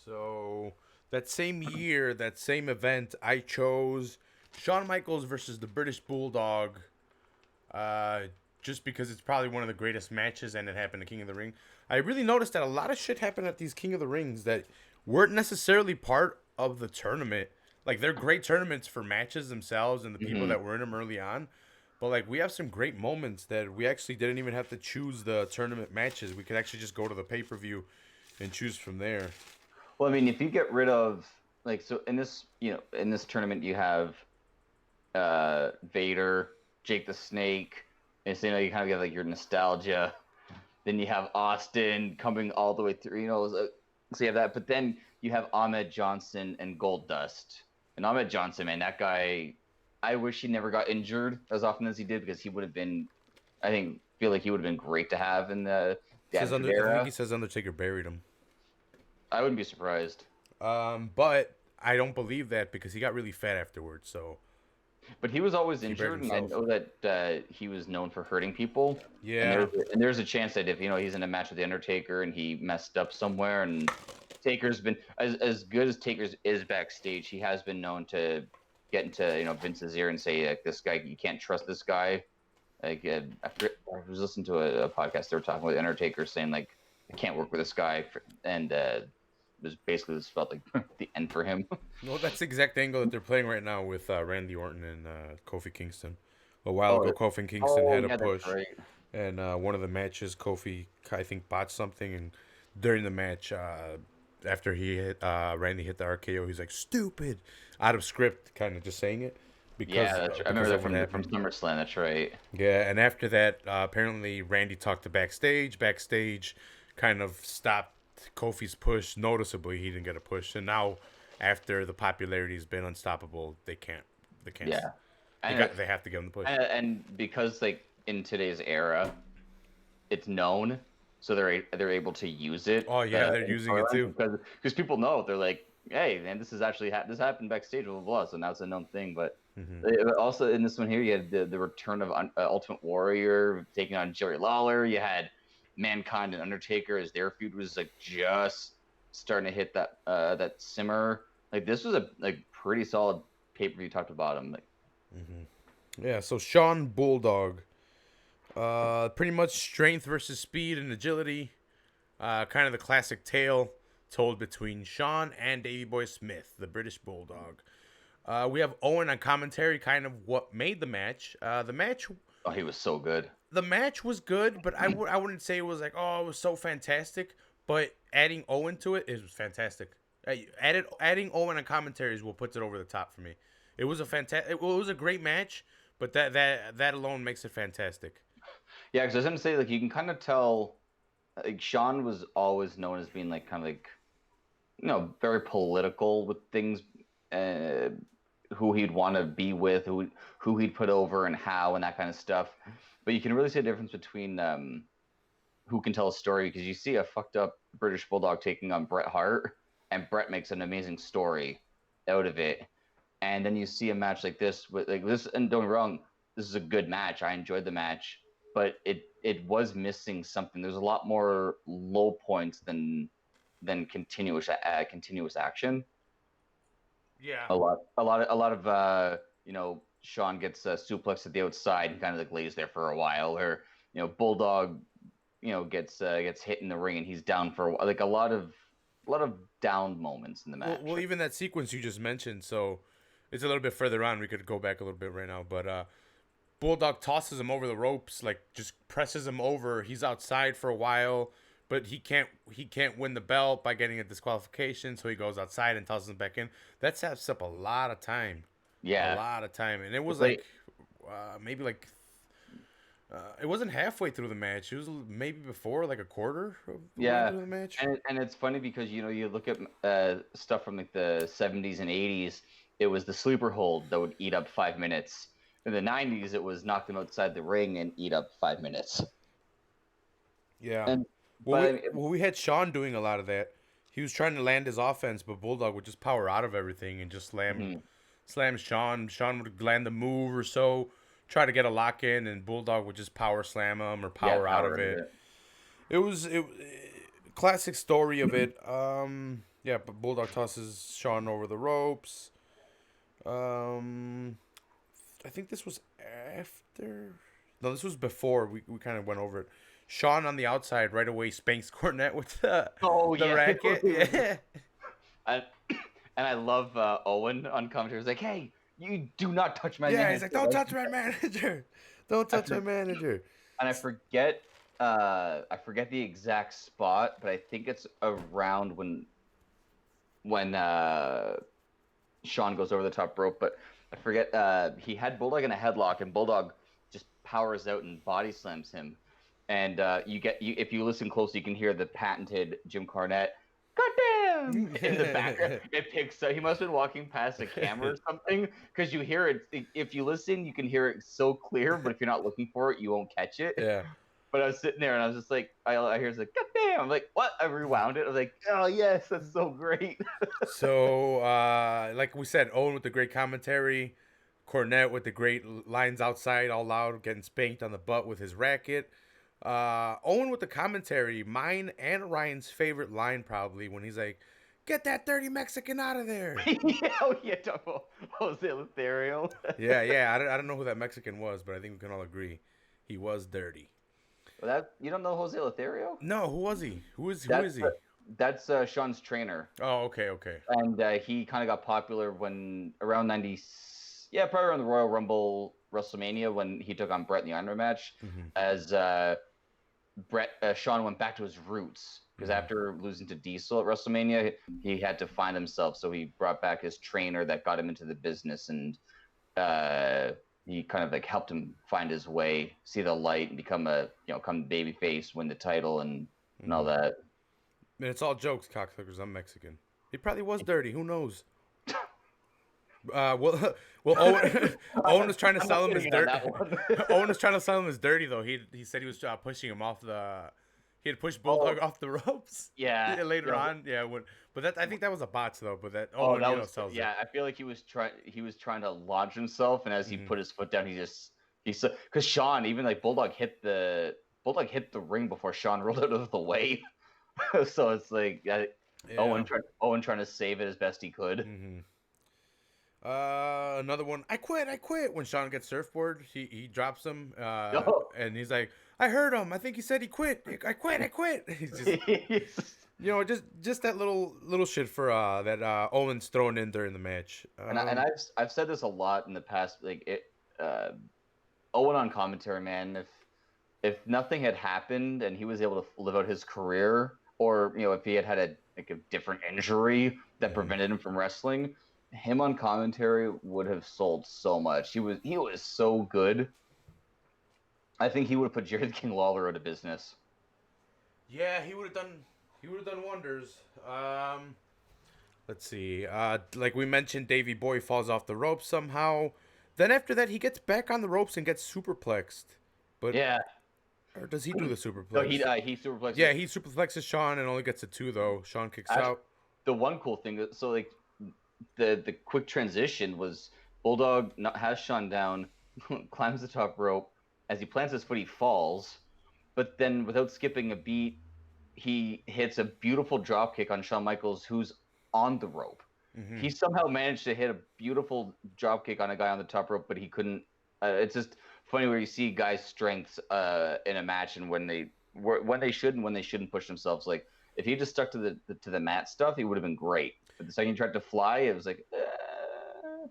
So that same year, that same event, I chose Shawn Michaels versus the British Bulldog, just because it's probably one of the greatest matches, and it happened at King of the Ring. I really noticed that a lot of shit happened at these King of the Rings that weren't necessarily part of the tournament. Like, they're great tournaments for matches themselves and the people that were in them early on. But, like, we have some great moments that we actually didn't even have to choose the tournament matches. We could actually just go to the pay-per-view and choose from there. Well, I mean, if you get rid of, like, so in this tournament, you have Vader, Jake the Snake, and so, you kind of get, like, your nostalgia. Then you have Austin coming all the way through, so you have that. But then you have Ahmed Johnson and Goldust. And Ahmed Johnson, man, that guy, I wish he never got injured as often as he did, because he would have been, feel like he would have been great to have in the I think he says Undertaker buried him. I wouldn't be surprised. But I don't believe that because he got really fat afterwards. So. But he was always injured, and I know that he was known for hurting people. Yeah. And there's a chance that if he's in a match with the Undertaker and he messed up somewhere, and Taker's been as good as Taker's is backstage, he has been known to get into Vince's ear and say, like, this guy, you can't trust this guy. Like I was listening to a podcast, they were talking with the Undertaker saying, like, I can't work with this guy, and it was basically, this felt like the end for him. Well, that's the exact angle that they're playing right now with Randy Orton and Kofi Kingston. A while ago, Kofi Kingston had a push, and one of the matches, Kofi, I think, botched something, and during the match, after he hit Randy hit the RKO, he's like, stupid, out of script, kind of just saying it. Because, I remember that from SummerSlam, that's right. Yeah, and after that, apparently Randy talked to backstage. Backstage kind of stopped Kofi's push noticeably. He didn't get a push. And now, after the popularity has been unstoppable, they can't. Yeah. They have to give him the push. And because, like, in today's era, it's known, so they're able to use it. Oh yeah, they're using it too. Because people know, they're like, hey, man, this is actually this happened backstage, blah, blah, blah. So now it's a known thing. But also in this one here, you had the return of Ultimate Warrior taking on Jerry Lawler. You had Mankind and Undertaker as their feud was like just starting to hit that simmer. Like, this was a pretty solid pay-per-view top to bottom. Like, yeah. So Shawn Bulldog, pretty much strength versus speed and agility, kind of the classic tale told between Shawn and Davey Boy Smith, the British Bulldog. We have Owen on commentary, kind of what made the match. The match. Oh, he was so good. The match was good, but I wouldn't say it was like, oh, it was so fantastic. But adding Owen to it was fantastic. Adding Owen on commentary is what puts it over the top for me. It was it was a great match, but that alone makes it fantastic. Yeah, because I was going to say, like, you can kind of tell, like, Shawn was always known as being, like, kind of like, very political with things, who he'd want to be with, who he'd put over and how and that kind of stuff. But you can really see a difference between who can tell a story, because you see a fucked up British Bulldog taking on Bret Hart, and Bret makes an amazing story out of it. And then you see a match like this with like this, and don't get me wrong, this is a good match. I enjoyed the match, but it was missing something. There's a lot more low points than continuous action. Yeah. A lot of Shawn gets suplexed at the outside and kind of like lays there for a while, or Bulldog gets hit in the ring and he's down for like a lot of down moments in the match. Well, even that sequence you just mentioned, so it's a little bit further on. We could go back a little bit right now, but Bulldog tosses him over the ropes, like just presses him over. He's outside for a while, but he can't win the belt by getting a disqualification, so he goes outside and tosses him back in. That sets up a lot of time. Yeah, a lot of time, and it was like maybe like it wasn't halfway through the match. It was maybe before, like a quarter of the way through the match. And it's funny because you look at stuff from like the 70s and 80s. It was the sleeper hold that would eat up 5 minutes. In the 90s, it was knock them outside the ring and eat up 5 minutes. Yeah. We had Shawn doing a lot of that. He was trying to land his offense, but Bulldog would just power out of everything and just slam Shawn. Shawn would land the move or so, try to get a lock in, and Bulldog would just power slam him or power out of it. It was classic story of it. But Bulldog tosses Shawn over the ropes. I think this was after. No, this was before. We kind of went over it. Shawn on the outside right away spanks Cornette with the racket. Yeah. And I love Owen on commentary. He's like, "Hey, you do not touch my manager." Yeah, he's like, "Don't touch my manager. Don't touch my manager." And I forget the exact spot, but I think it's around when Shawn goes over the top rope. But I forget. He had Bulldog in a headlock, and Bulldog just powers out and body slams him. And if you listen closely, you can hear the patented Jim Cornette, "Goddamn!" in the background. It picks up. He must have been walking past a camera or something, because you hear it. If you listen, you can hear it so clear, but if you're not looking for it, you won't catch it. Yeah. But I was sitting there and I was just like, I hear it's like, "Goddamn!" I'm like, "What?" I rewound it. I was like, "Oh yes, that's so great." So, like we said, Owen with the great commentary, Cornette with the great lines outside, all loud, getting spanked on the butt with his racket. Owen with the commentary, mine and Ryan's favorite line probably, when he's like, "Get that dirty Mexican out of there." Jose Lothario. yeah. I don't know who that Mexican was, but I think we can all agree he was dirty. Well, you don't know Jose Lothario? No, who was he? Who is he? That's Shawn's trainer. Oh, okay. And he kind of got popular when around 90. Yeah, probably around the Royal Rumble, WrestleMania, when he took on Bret in the Iron match, as Shawn went back to his roots, because after losing to Diesel at WrestleMania, he had to find himself. So he brought back his trainer that got him into the business, and he kind of like helped him find his way, see the light, and become come babyface, win the title, and all that. Man, it's all jokes, cocksuckers. I'm Mexican. He probably was dirty. Who knows? Well, Owen was trying to sell him as dirty. Owen was trying to sell him as dirty, though. He said he was pushing him off the. He had pushed Bulldog off the ropes. Yeah. Later on, but I think that was a bot though. But that sells it. I feel like he was trying to launch himself, and as he put his foot down, because Shawn, even like Bulldog hit the ring before Shawn rolled out of the way. So it's like Owen trying to save it as best he could. Another one. I quit. When Shawn gets surfboard, he drops him, and he's like, "I heard him. I think he said he quit. I quit." He's just, just that little shit for that Owen's thrown in during the match. And I've said this a lot in the past. Like Owen on commentary, man. If nothing had happened and he was able to live out his career, or if he had a different injury that prevented him from wrestling, him on commentary would have sold so much. He was so good. I think he would have put Jerry the King Lawler out of business. Yeah, he would have done wonders. Let's see. Like we mentioned, Davey Boy falls off the ropes somehow. Then after that, he gets back on the ropes and gets superplexed. But yeah, Or does he do the superplex? So he superplexes. Yeah, he superplexes Shawn and only gets a 2 though. Shawn kicks out. The one cool thing, so like the quick transition was Bulldog has Shawn down, climbs the top rope. As he plants his foot, he falls, but then without skipping a beat, he hits a beautiful drop kick on Shawn Michaels, who's on the rope. Mm-hmm. He somehow managed to hit a beautiful drop kick on a guy on the top rope, but he couldn't. It's just funny where you see guys' strengths in a match and when they should and when they shouldn't push themselves. Like if he just stuck to the mat stuff, he would have been great. But the second he tried to fly, it was like.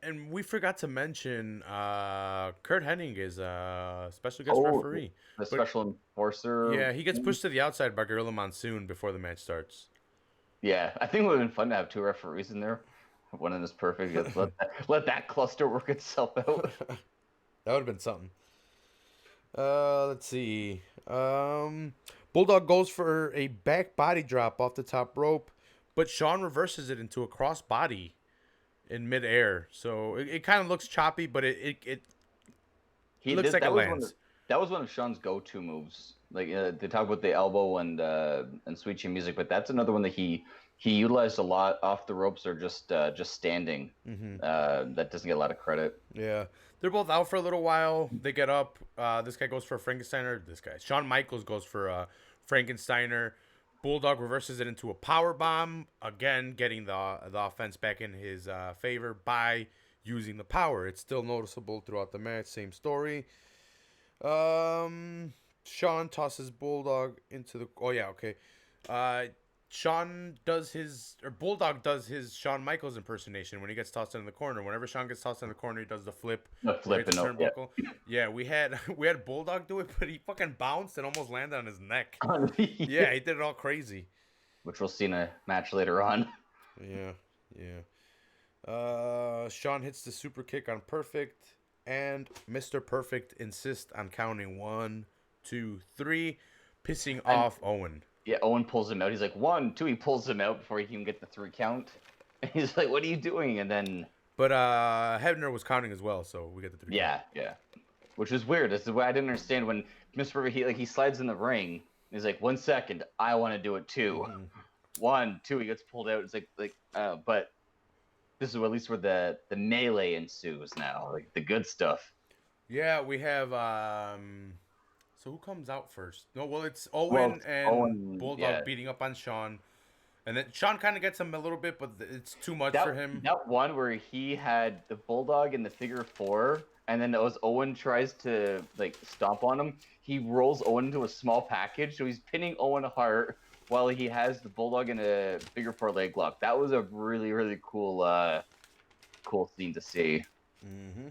And we forgot to mention Kurt Hennig is a special guest referee. The special enforcer. Yeah, he gets pushed to the outside by Gorilla Monsoon before the match starts. Yeah, I think it would have been fun to have 2 referees in there. One of them is perfect. Let that cluster work itself out. That would have been something. Let's see. Bulldog goes for a back body drop off the top rope, but Shawn reverses it into a cross body in midair. So it kind of looks choppy, but it looks like it lands. That was one of Shawn's go-to moves. Like they talk about the elbow and Sweet Chin Music, but that's another one that he utilized a lot off the ropes or just standing. Mm-hmm. That doesn't get a lot of credit. Yeah, they're both out for a little while. They get up. This guy goes for a Frankensteiner. Shawn Michaels goes for a Frankensteiner. Bulldog reverses it into a power bomb, again getting the offense back in his favor by using the power. It's still noticeable throughout the match. Same story. Shawn tosses Bulldog into the. Oh yeah, okay. Bulldog does his Shawn Michaels impersonation when he gets tossed in the corner. Whenever Shawn gets tossed in the corner, he does the flip. The flip and turnbuckle. Yeah, we had Bulldog do it, but he fucking bounced and almost landed on his neck. Yeah, he did it all crazy. Which we'll see in a match later on. Yeah. Shawn hits the super kick on Perfect, and Mr. Perfect insists on counting 1, 2, 3, pissing off Owen. Yeah, Owen pulls him out. He's like, 1, 2. He pulls him out before he can get the 3 count. And he's like, what are you doing? And then... But Hebner was counting as well, so we get the 3 count. Yeah. Which is weird. This is why I didn't understand when Mr. Perfect, he slides in the ring. He's like, 1 second. I want to do it too. Mm-hmm. 1, 2. He gets pulled out. It's but this is at least where the melee ensues now. Like, the good stuff. Yeah, we have... So who comes out first? No, well, it's Owen and Bulldog beating up on Shawn. And then Shawn kind of gets him a little bit, but it's too much for him. That one where he had the Bulldog in the figure 4, and then as Owen tries to, stomp on him, he rolls Owen into a small package, so he's pinning Owen Hart while he has the Bulldog in a figure 4 leg lock. That was a really, really cool scene to see. Mm-hmm.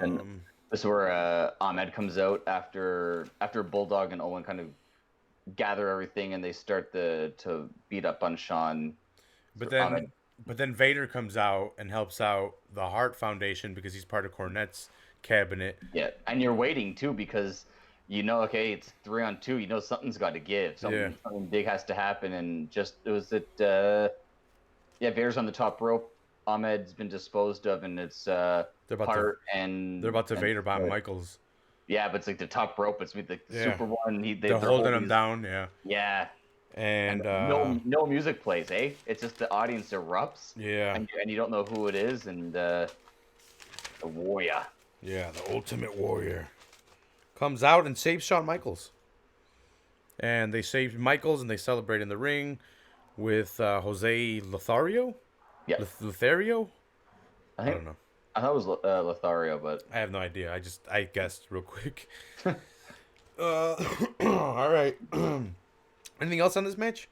And this is where Ahmed comes out after Bulldog and Owen kind of gather everything and they start to beat up on Shawn. But then Vader comes out and helps out the Hart Foundation because he's part of Cornette's cabinet. Yeah, and you're waiting too because okay, it's 3-on-2. Something's got to give. Something big has to happen, and Vader's on the top rope. Ahmed's been disposed of, and it's Hart and... They're about to Vader bomb Michaels. Yeah, but it's like the top rope. It's the super one. They're holding him down, yeah. Yeah. And no music plays, eh? It's just the audience erupts. Yeah. And you don't know who it is, and the warrior. Yeah, the ultimate warrior. Comes out and saves Shawn Michaels. And they saved Michaels, and they celebrate in the ring with Jose Lothario? Yeah. Lothario? I don't know. I thought it was Lothario, but... I have no idea. I guessed real quick. All right. Anything else on this match?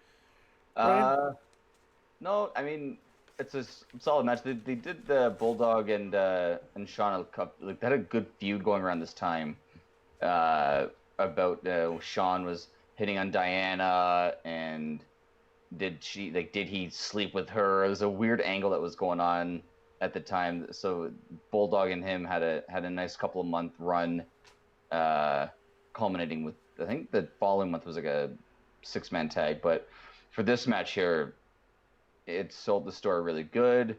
No, I mean, it's a solid match. They did the Bulldog and Shawn they had a good feud going around this time. About Shawn was hitting on Diana, and did he sleep with her? It was a weird angle that was going on at the time. So Bulldog and him had a nice couple of month run, culminating with, I think the following month was like a 6-man tag. But for this match here, it sold the story really good.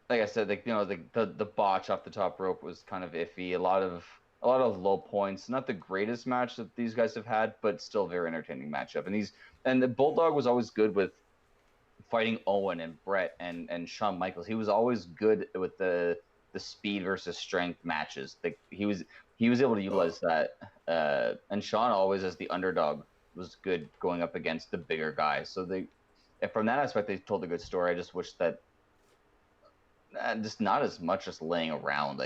Like I said, the botch off the top rope was kind of iffy. A lot a lot of low points. Not the greatest match that these guys have had, but still very entertaining matchup. And the Bulldog was always good with fighting Owen and Bret and Shawn Michaels. He was always good with the speed versus strength matches. He was able to utilize that. And Shawn always as the underdog was good going up against the bigger guys. So and from that aspect, they told a good story. I just wish that just not as much just laying around,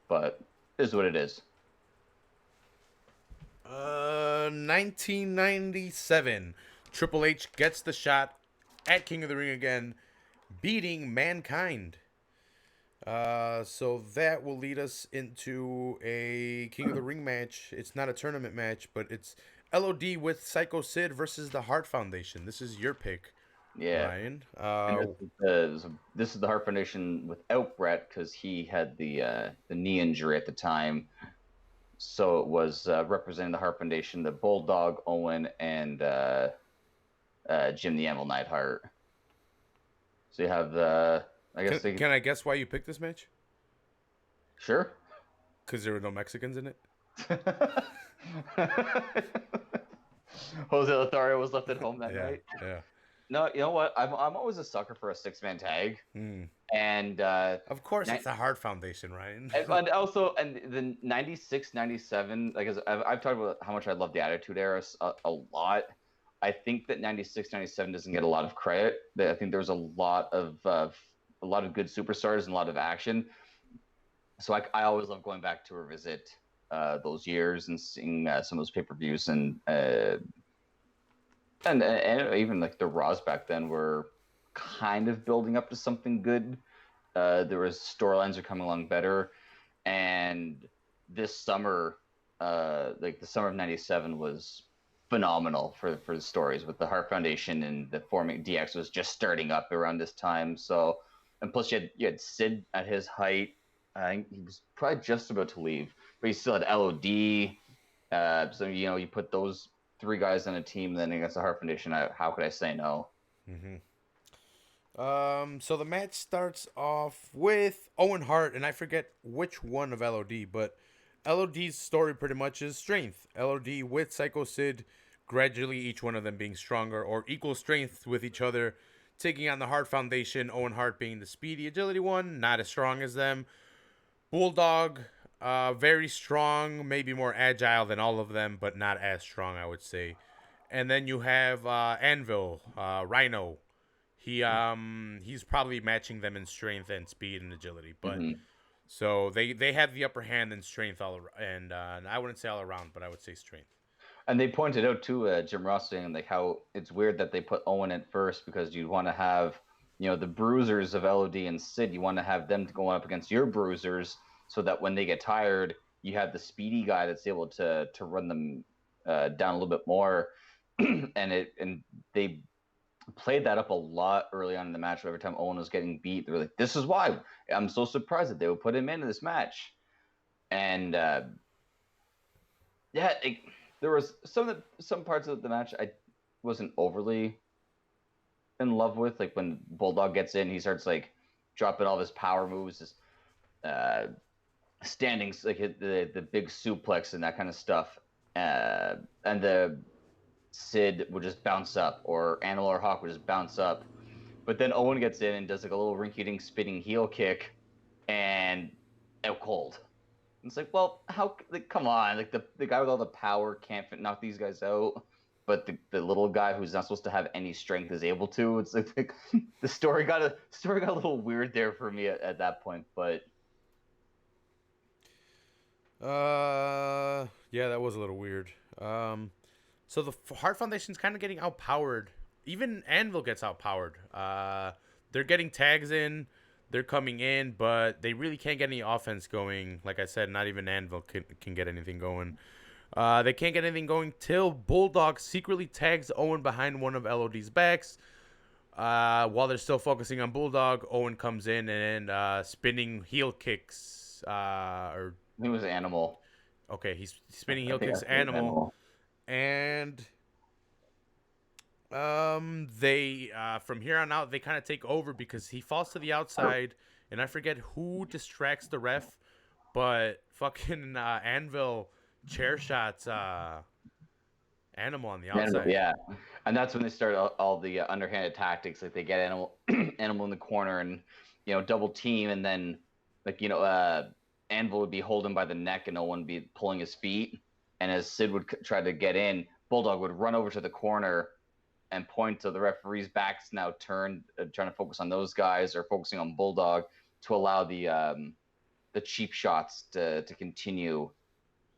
but it is what it is. 1997. Triple H gets the shot at King of the Ring again, beating Mankind. So that will lead us into a King of the Ring match. It's not a tournament match, but it's LOD with Psycho Sid versus the Hart Foundation. This is your pick, Yeah. Ryan. And this is the Hart Foundation without Bret because he had the knee injury at the time. So it was representing the Hart Foundation, the Bulldog, Owen, and Jim the Anvil Neidhart. So you have Can I guess why you picked this match? Sure. Because there were no Mexicans in it. Jose Lothario was left at home that night. Yeah. No, you know what? I'm always a sucker for a 6-man tag, and of course it's the Hart Foundation, right? and also the 96, 97. Like I've talked about how much I love the Attitude Era a lot. I think that 96, 97 doesn't get a lot of credit. I think there's a lot of good superstars and a lot of action. So I always love going back to revisit those years and seeing some of those pay-per-views and even like the Raws back then were kind of building up to something good. There was storylines are coming along better, and this summer, like the summer of '97 was phenomenal for the stories with the Hart Foundation and the forming. DX was just starting up around this time, so and plus you had Sid at his height. I think he was probably just about to leave, but he still had LOD. So you put those 3 guys on a team, then against the Hart Foundation. How could I say no? Mm-hmm. So the match starts off with Owen Hart, and I forget which one of LOD, but LOD's story pretty much is strength. LOD with Psycho Sid, gradually each one of them being stronger or equal strength with each other, taking on the Hart Foundation. Owen Hart being the speedy agility one, not as strong as them. Bulldog, very strong, maybe more agile than all of them, but not as strong, I would say. And then you have Anvil, Rhino. He's probably matching them in strength and speed and agility, but so they have the upper hand in strength and I wouldn't say all around, but I would say strength. And they pointed out too, Jim Ross saying like how it's weird that they put Owen in first because you want to have the bruisers of LOD and Sid. You want to have them going up against your bruisers so that when they get tired, you have the speedy guy that's able to run them down a little bit more. and they played that up a lot early on in the match. Every time Owen was getting beat, they were like, "This is why I'm so surprised that they would put him into this match." And there was some parts of the match I wasn't overly in love with, like when Bulldog gets in, he starts like dropping all of his power moves, his standings, like the big suplex and that kind of stuff, and the Sid would just bounce up, or Animal or Hawk would just bounce up, but then Owen gets in and does like a little rinky-dink spinning heel kick, and out cold. It's like, well, how? Like, come on! Like the guy with all the power can't knock these guys out, but the little guy who's not supposed to have any strength is able to. It's like the story got a little weird there for me at that point, but. Yeah, that was a little weird. So the Hart Foundation's kind of getting outpowered. Even Anvil gets outpowered. They're getting tags in. They're coming in, but they really can't get any offense going. Like I said, not even Anvil can get anything going. They can't get anything going till Bulldog secretly tags Owen behind one of LOD's backs. While they're still focusing on Bulldog, Owen comes in and spinning heel kicks. He was Animal. Okay, he's spinning heel kicks Animal. And they from here on out they kind of take over because he falls to the outside, and I forget who distracts the ref, but fucking Anvil chair shots Animal on the outside. Yeah, and that's when they start all the underhanded tactics. Like they get animal animal in the corner and double team, and then Anvil would be holding by the neck and no one would be pulling his feet. And as Sid would try to get in, Bulldog would run over to the corner and point to the referee's backs now turned, trying to focus on those guys or focusing on Bulldog to allow the cheap shots to continue.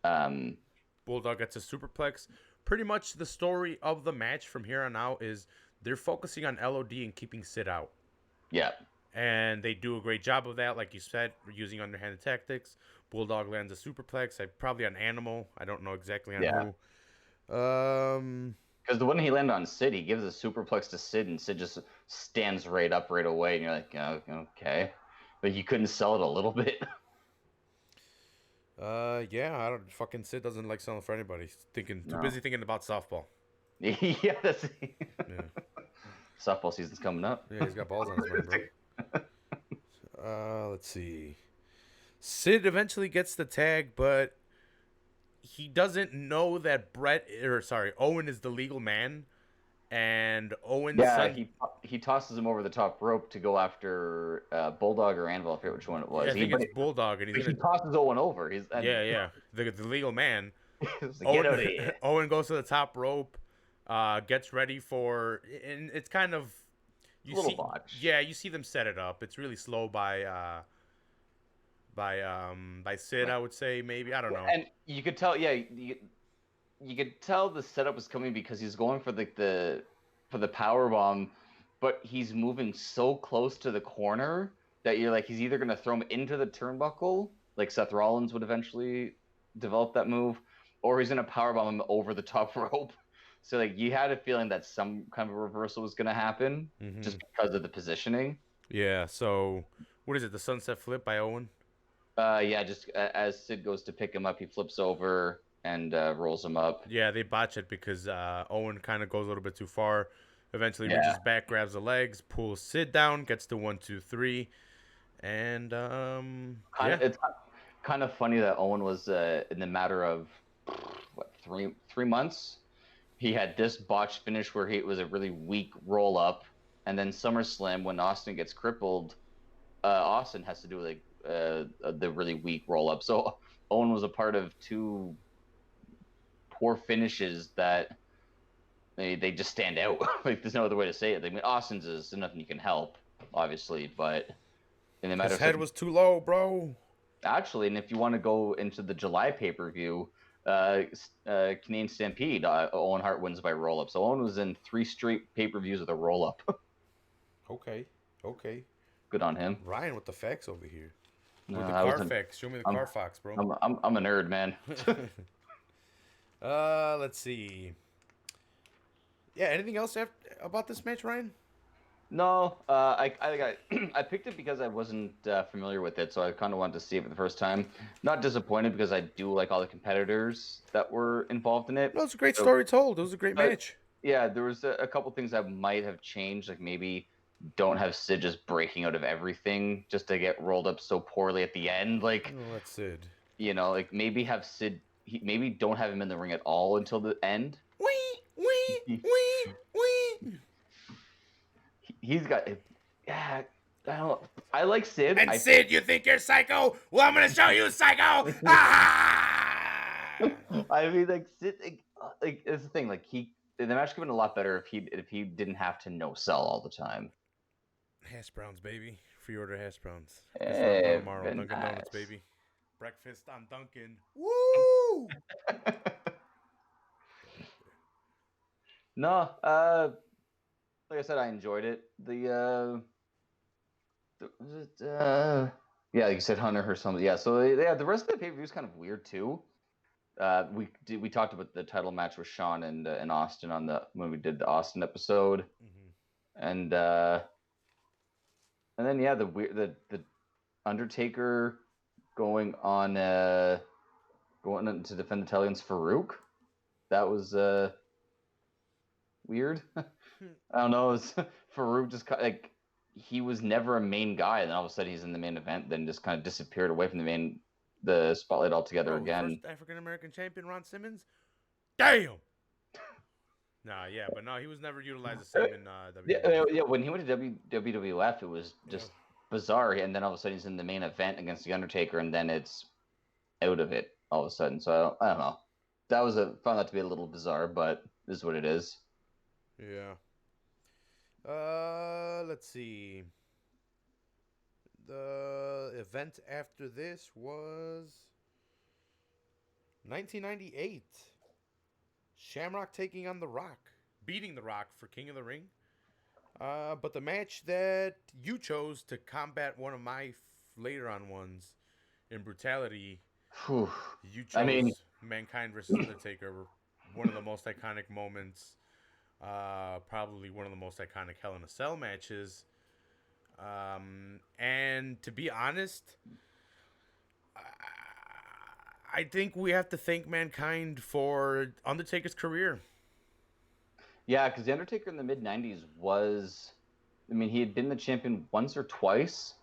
Bulldog gets a superplex. Pretty much the story of the match from here on out is they're focusing on LOD and keeping Sid out. Yeah. And they do a great job of that, like you said, using underhanded tactics. Bulldog lands a superplex, probably on Animal. I don't know exactly on who. Because the one he landed on Sid, he gives a superplex to Sid, and Sid just stands right up right away, and you're like, oh, okay. But you couldn't sell it a little bit. Yeah, I don't. Fucking Sid doesn't like selling for anybody. He's too busy thinking about softball. Yeah, that's. Yeah. Softball season's coming up. Yeah, he's got balls on his mind, bro. Let's see. Sid eventually gets the tag, but he doesn't know that Owen is the legal man, and Owen's son... he tosses him over the top rope to go after Bulldog or Anvil. I forget which one it was. Yeah, I think it's Bulldog, and he tosses Owen over. The legal man. Like, get out of here. Owen goes to the top rope, gets ready for, and it's kind of botch. Yeah, you see them set it up. It's really slow by Sid, I would say, maybe. I don't know. And you could tell, you could tell the setup was coming because he's going for the power bomb, but he's moving so close to the corner that you're like, he's either going to throw him into the turnbuckle, like Seth Rollins would eventually develop that move, or he's going to power bomb him over the top rope. So like you had a feeling that some kind of a reversal was going to happen just because of the positioning. Yeah. So what is it? The sunset flip by Owen? Just as Sid goes to pick him up, he flips over and rolls him up. Yeah, they botch it because Owen kind of goes a little bit too far. Eventually reaches back, grabs the legs, pulls Sid down, gets to 1, 2, 3, and It's kind of funny that Owen was in the matter of three months. He had this botched finish where it was a really weak roll up, and then SummerSlam when Austin gets crippled, Austin has to do like the really weak roll up. So Owen was a part of two poor finishes that they just stand out. Like there's no other way to say it. I mean, Austin's is nothing you can help, obviously, but in the matter his head was too low, bro. Actually, and if you want to go into the July pay-per-view, Canadian Stampede, Owen Hart wins by roll-up. So Owen was in 3 straight pay-per-views with a roll-up. Okay. Good on him. Ryan with the facts over here. No, with the Carfax. Show me the Carfax, bro. I'm a nerd, man. Let's see. Yeah, anything else about this match, Ryan? No, I picked it because I wasn't familiar with it, so I kind of wanted to see it for the first time. Not disappointed because I do like all the competitors that were involved in it. No, it's a great story told. It was a great match. Yeah, there was a couple things that might have changed, like maybe don't have Sid just breaking out of everything just to get rolled up so poorly at the end. Like, oh, that's Sid. Like maybe have Sid. Maybe don't have him in the ring at all until the end. Wee. He's got, I don't. I like Sid. And Sid, you think you're psycho? Well, I'm gonna show you psycho. I mean, like Sid, like it's the thing. Like the match could have been a lot better if he didn't have to no sell all the time. Hash browns, baby. Free order hash browns. Hey, tomorrow. Dunkin' Donuts, baby. Breakfast on Dunkin'. Woo! No, like I said, I enjoyed it. Like you said, Hunter or something. Yeah, so the rest of the pay-per-view is kind of weird too. We talked about the title match with Shawn and Austin when we did the Austin episode, and then the UnderTaker going to defend the title against Farouk. That was weird. I don't know. Farouk just like he was never a main guy, and then all of a sudden he's in the main event, then just kind of disappeared away from the the spotlight altogether Bro, again. first African American champion, Ron Simmons. Damn. Nah, yeah, but no, he was never utilized the same in WWE. Yeah. When he went to WWF, it was just bizarre, and then all of a sudden he's in the main event against the Undertaker, and then it's out of it all of a sudden. So I don't know. Found that to be a little bizarre, but this is what it is. Yeah. Let's see. The event after this was 1998. Shamrock taking on The Rock, beating The Rock for King of the Ring. But the match that you chose to combat one of my later on ones in brutality, Whew. you chose Mankind versus Undertaker, one of the most iconic moments, probably one of the most iconic Hell in a Cell matches. And to be honest, I think we have to thank Mankind for Undertaker's career. Yeah, because the Undertaker in the mid-90s he had been the champion once or twice,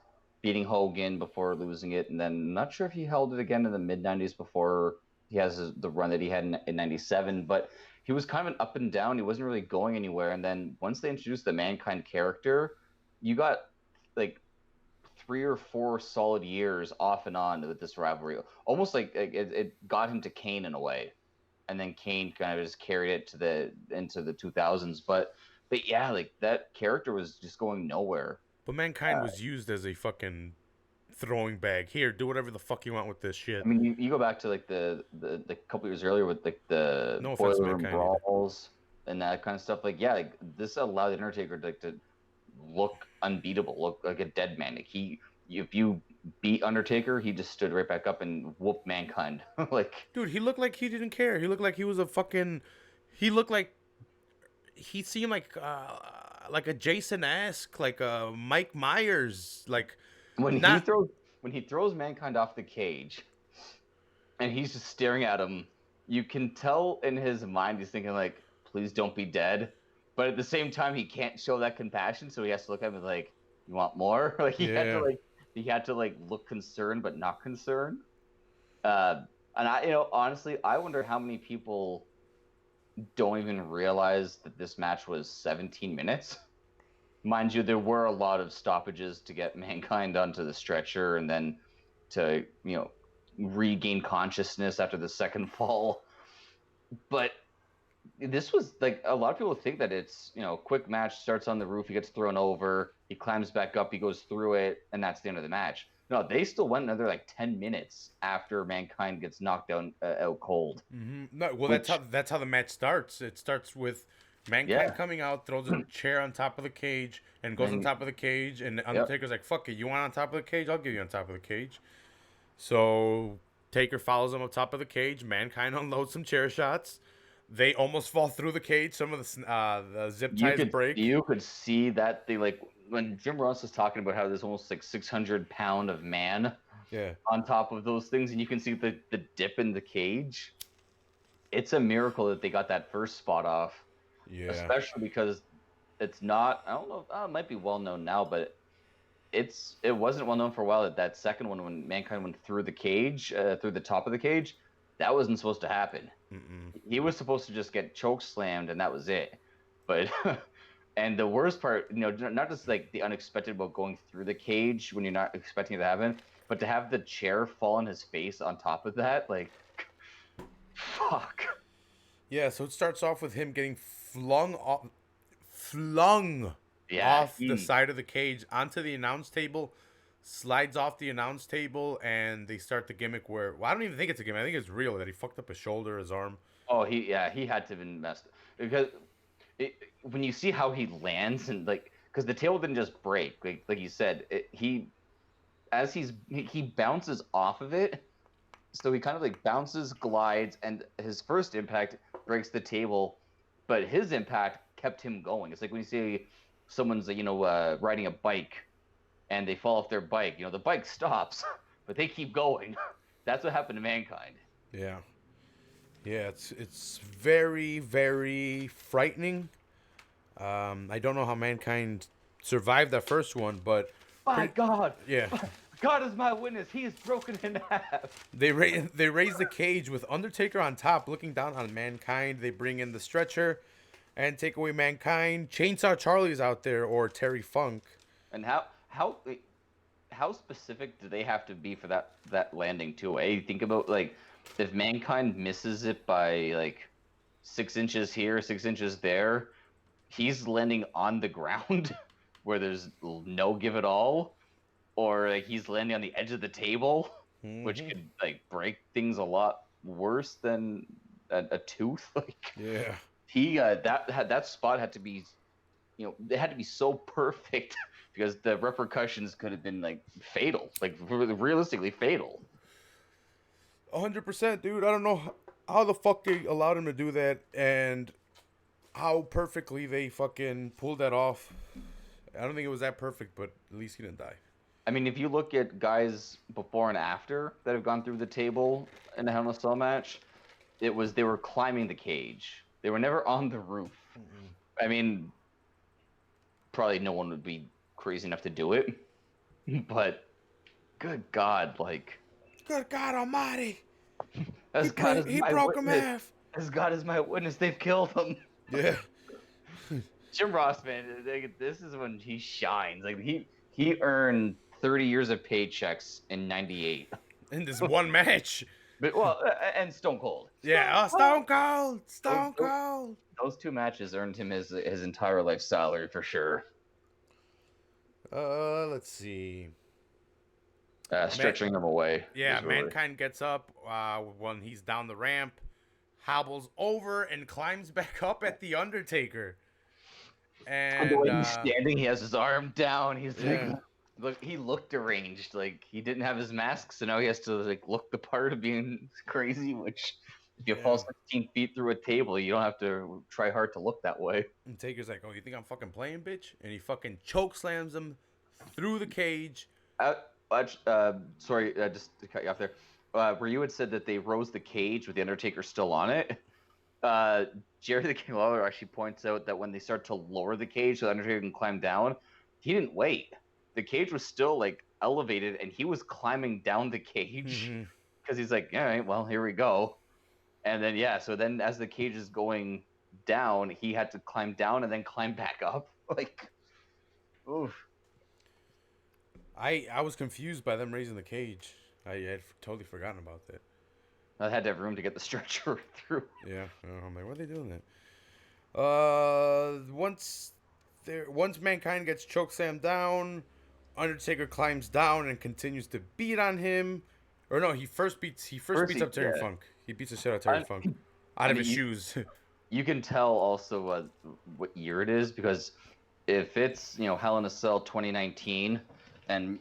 beating Hogan before losing it, and then I'm not sure if he held it again in the mid-90s before he has the run that he had in 97, but he was kind of an up and down. He wasn't really going anywhere, and then once they introduced the Mankind character, you got like 3 or 4 solid years off and on with this rivalry. Almost like it got him to Kane in a way. And then Kane kind of just carried it into the 2000s. But yeah, like that character was just going nowhere. But Mankind was used as a fucking throwing bag. Here, do whatever the fuck you want with this shit. I mean, you go back to like the couple years earlier with like the boiler room brawls and that kind of stuff. Like, yeah, like this allowed the Undertaker to look unbeatable, look like a dead man. Like if you beat Undertaker, he just stood right back up and whooped Mankind. Like, dude, he looked like he didn't care. He looked like he was a fucking. He looked like. He seemed like a Jason-esque, like a Mike Myers, like. When he throws Mankind off the cage, and he's just staring at him, you can tell in his mind he's thinking like, "Please don't be dead," but at the same time he can't show that compassion, so he has to look at him like, "You want more?" Like he had to look concerned but not concerned. And I, honestly, I wonder how many people don't even realize that this match was 17 minutes. Mind you, there were a lot of stoppages to get Mankind onto the stretcher and then to, regain consciousness after the second fall. But this was like, a lot of people think that it's, quick match, starts on the roof, he gets thrown over, he climbs back up, he goes through it, and that's the end of the match. No, they still went another 10 minutes after Mankind gets knocked out cold. Mm-hmm. No, well, that's how the match starts. It starts with Mankind coming out, throws a chair on top of the cage, and goes on top of the cage, and Undertaker's like, "Fuck it, you want on top of the cage? I'll give you on top of the cage." So Taker follows him up top of the cage. Mankind unloads some chair shots. They almost fall through the cage. Some of the zip ties break. You could see that they when Jim Ross was talking about how there's almost 600-pound of man on top of those things, and you can see the dip in the cage. It's a miracle that they got that first spot off. Yeah. Especially because it's not, I don't know, it might be well known now, but it wasn't well known for a while that second one when Mankind went through the cage, through the top of the cage, that wasn't supposed to happen. Mm-mm. He was supposed to just get choke slammed and that was it. But and the worst part, not just the unexpected about going through the cage when you're not expecting it to happen, but to have the chair fall on his face on top of that, fuck. Yeah, so it starts off with him getting flung off the side of the cage onto the announce table, slides off the announce table, and they start the gimmick where, I don't even think it's a gimmick. I think it's real that he fucked up his shoulder, his arm. Oh, he had to have been messed because when you see how he lands and because the table didn't just break, like you said, he bounces off of it, so he kind of bounces, glides, and his first impact breaks the table, but his impact kept him going. It's like when you see someone's riding a bike and they fall off their bike, the bike stops but they keep going. That's what happened to Mankind. Yeah, it's very, very frightening. I don't know how Mankind survived that first one, but God, yeah, God is my witness. He is broken in half. They raise the cage with Undertaker on top, looking down on Mankind. They bring in the stretcher and take away Mankind. Chainsaw Charlie's out there, or Terry Funk. And how specific do they have to be for that landing too? Think about like if Mankind misses it by like 6 inches here, 6 inches there, he's landing on the ground where there's no give at all, or like he's landing on the edge of the table, which could like break things a lot worse than a tooth. Like Yeah. he that spot had to be, it had to be so perfect because the repercussions could have been like fatal, like realistically fatal. 100%, dude. I don't know how the fuck they allowed him to do that and how perfectly they fucking pulled that off. I don't think it was that perfect, but at least he didn't die. I mean, if you look at guys before and after that have gone through the table in a Hell in a Cell match, they were climbing the cage. They were never on the roof. I mean, probably no one would be crazy enough to do it, but good God, like, Good God Almighty! he broke him half. As God is my witness, they've killed him. Yeah. Jim Ross, man, this is when he shines. Like he earned 30 years of paychecks in '98. In this one match. But and Stone Cold. Yeah, Stone Cold. Stone Cold. Those 2 matches earned him his entire life salary for sure. Let's see. Stretching them away. Yeah, Mankind gets up when he's down the ramp, hobbles over and climbs back up at the Undertaker. And the way he's standing, he has his arm down. He's like, he looked deranged. Like he didn't have his mask, so now he has to like look the part of being crazy. Which, if you fall 16 feet through a table, you don't have to try hard to look that way. And Taker's like, "Oh, you think I'm fucking playing, bitch?" And he fucking choke slams him through the cage. Sorry, just to cut you off there. Where you had said that they rose the cage with the Undertaker still on it. Jerry the King Lawler actually points out that when they start to lower the cage so the Undertaker can climb down, he didn't wait. The cage was still like elevated, and he was climbing down the cage because he's like, all right, well, here we go. And then so then as the cage is going down, he had to climb down and then climb back up. Like, oof. I was confused by them raising the cage. I had totally forgotten about that. I had to have room to get the stretcher through. Yeah, I'm like, what are they doing that? Once Mankind gets chokeslammed down, Undertaker climbs down and continues to beat on him. Or no, he first beats up Terry Funk. He beats the shit out of Terry Funk out of his shoes. You can tell also what year it is, because if it's Hell in a Cell 2019 and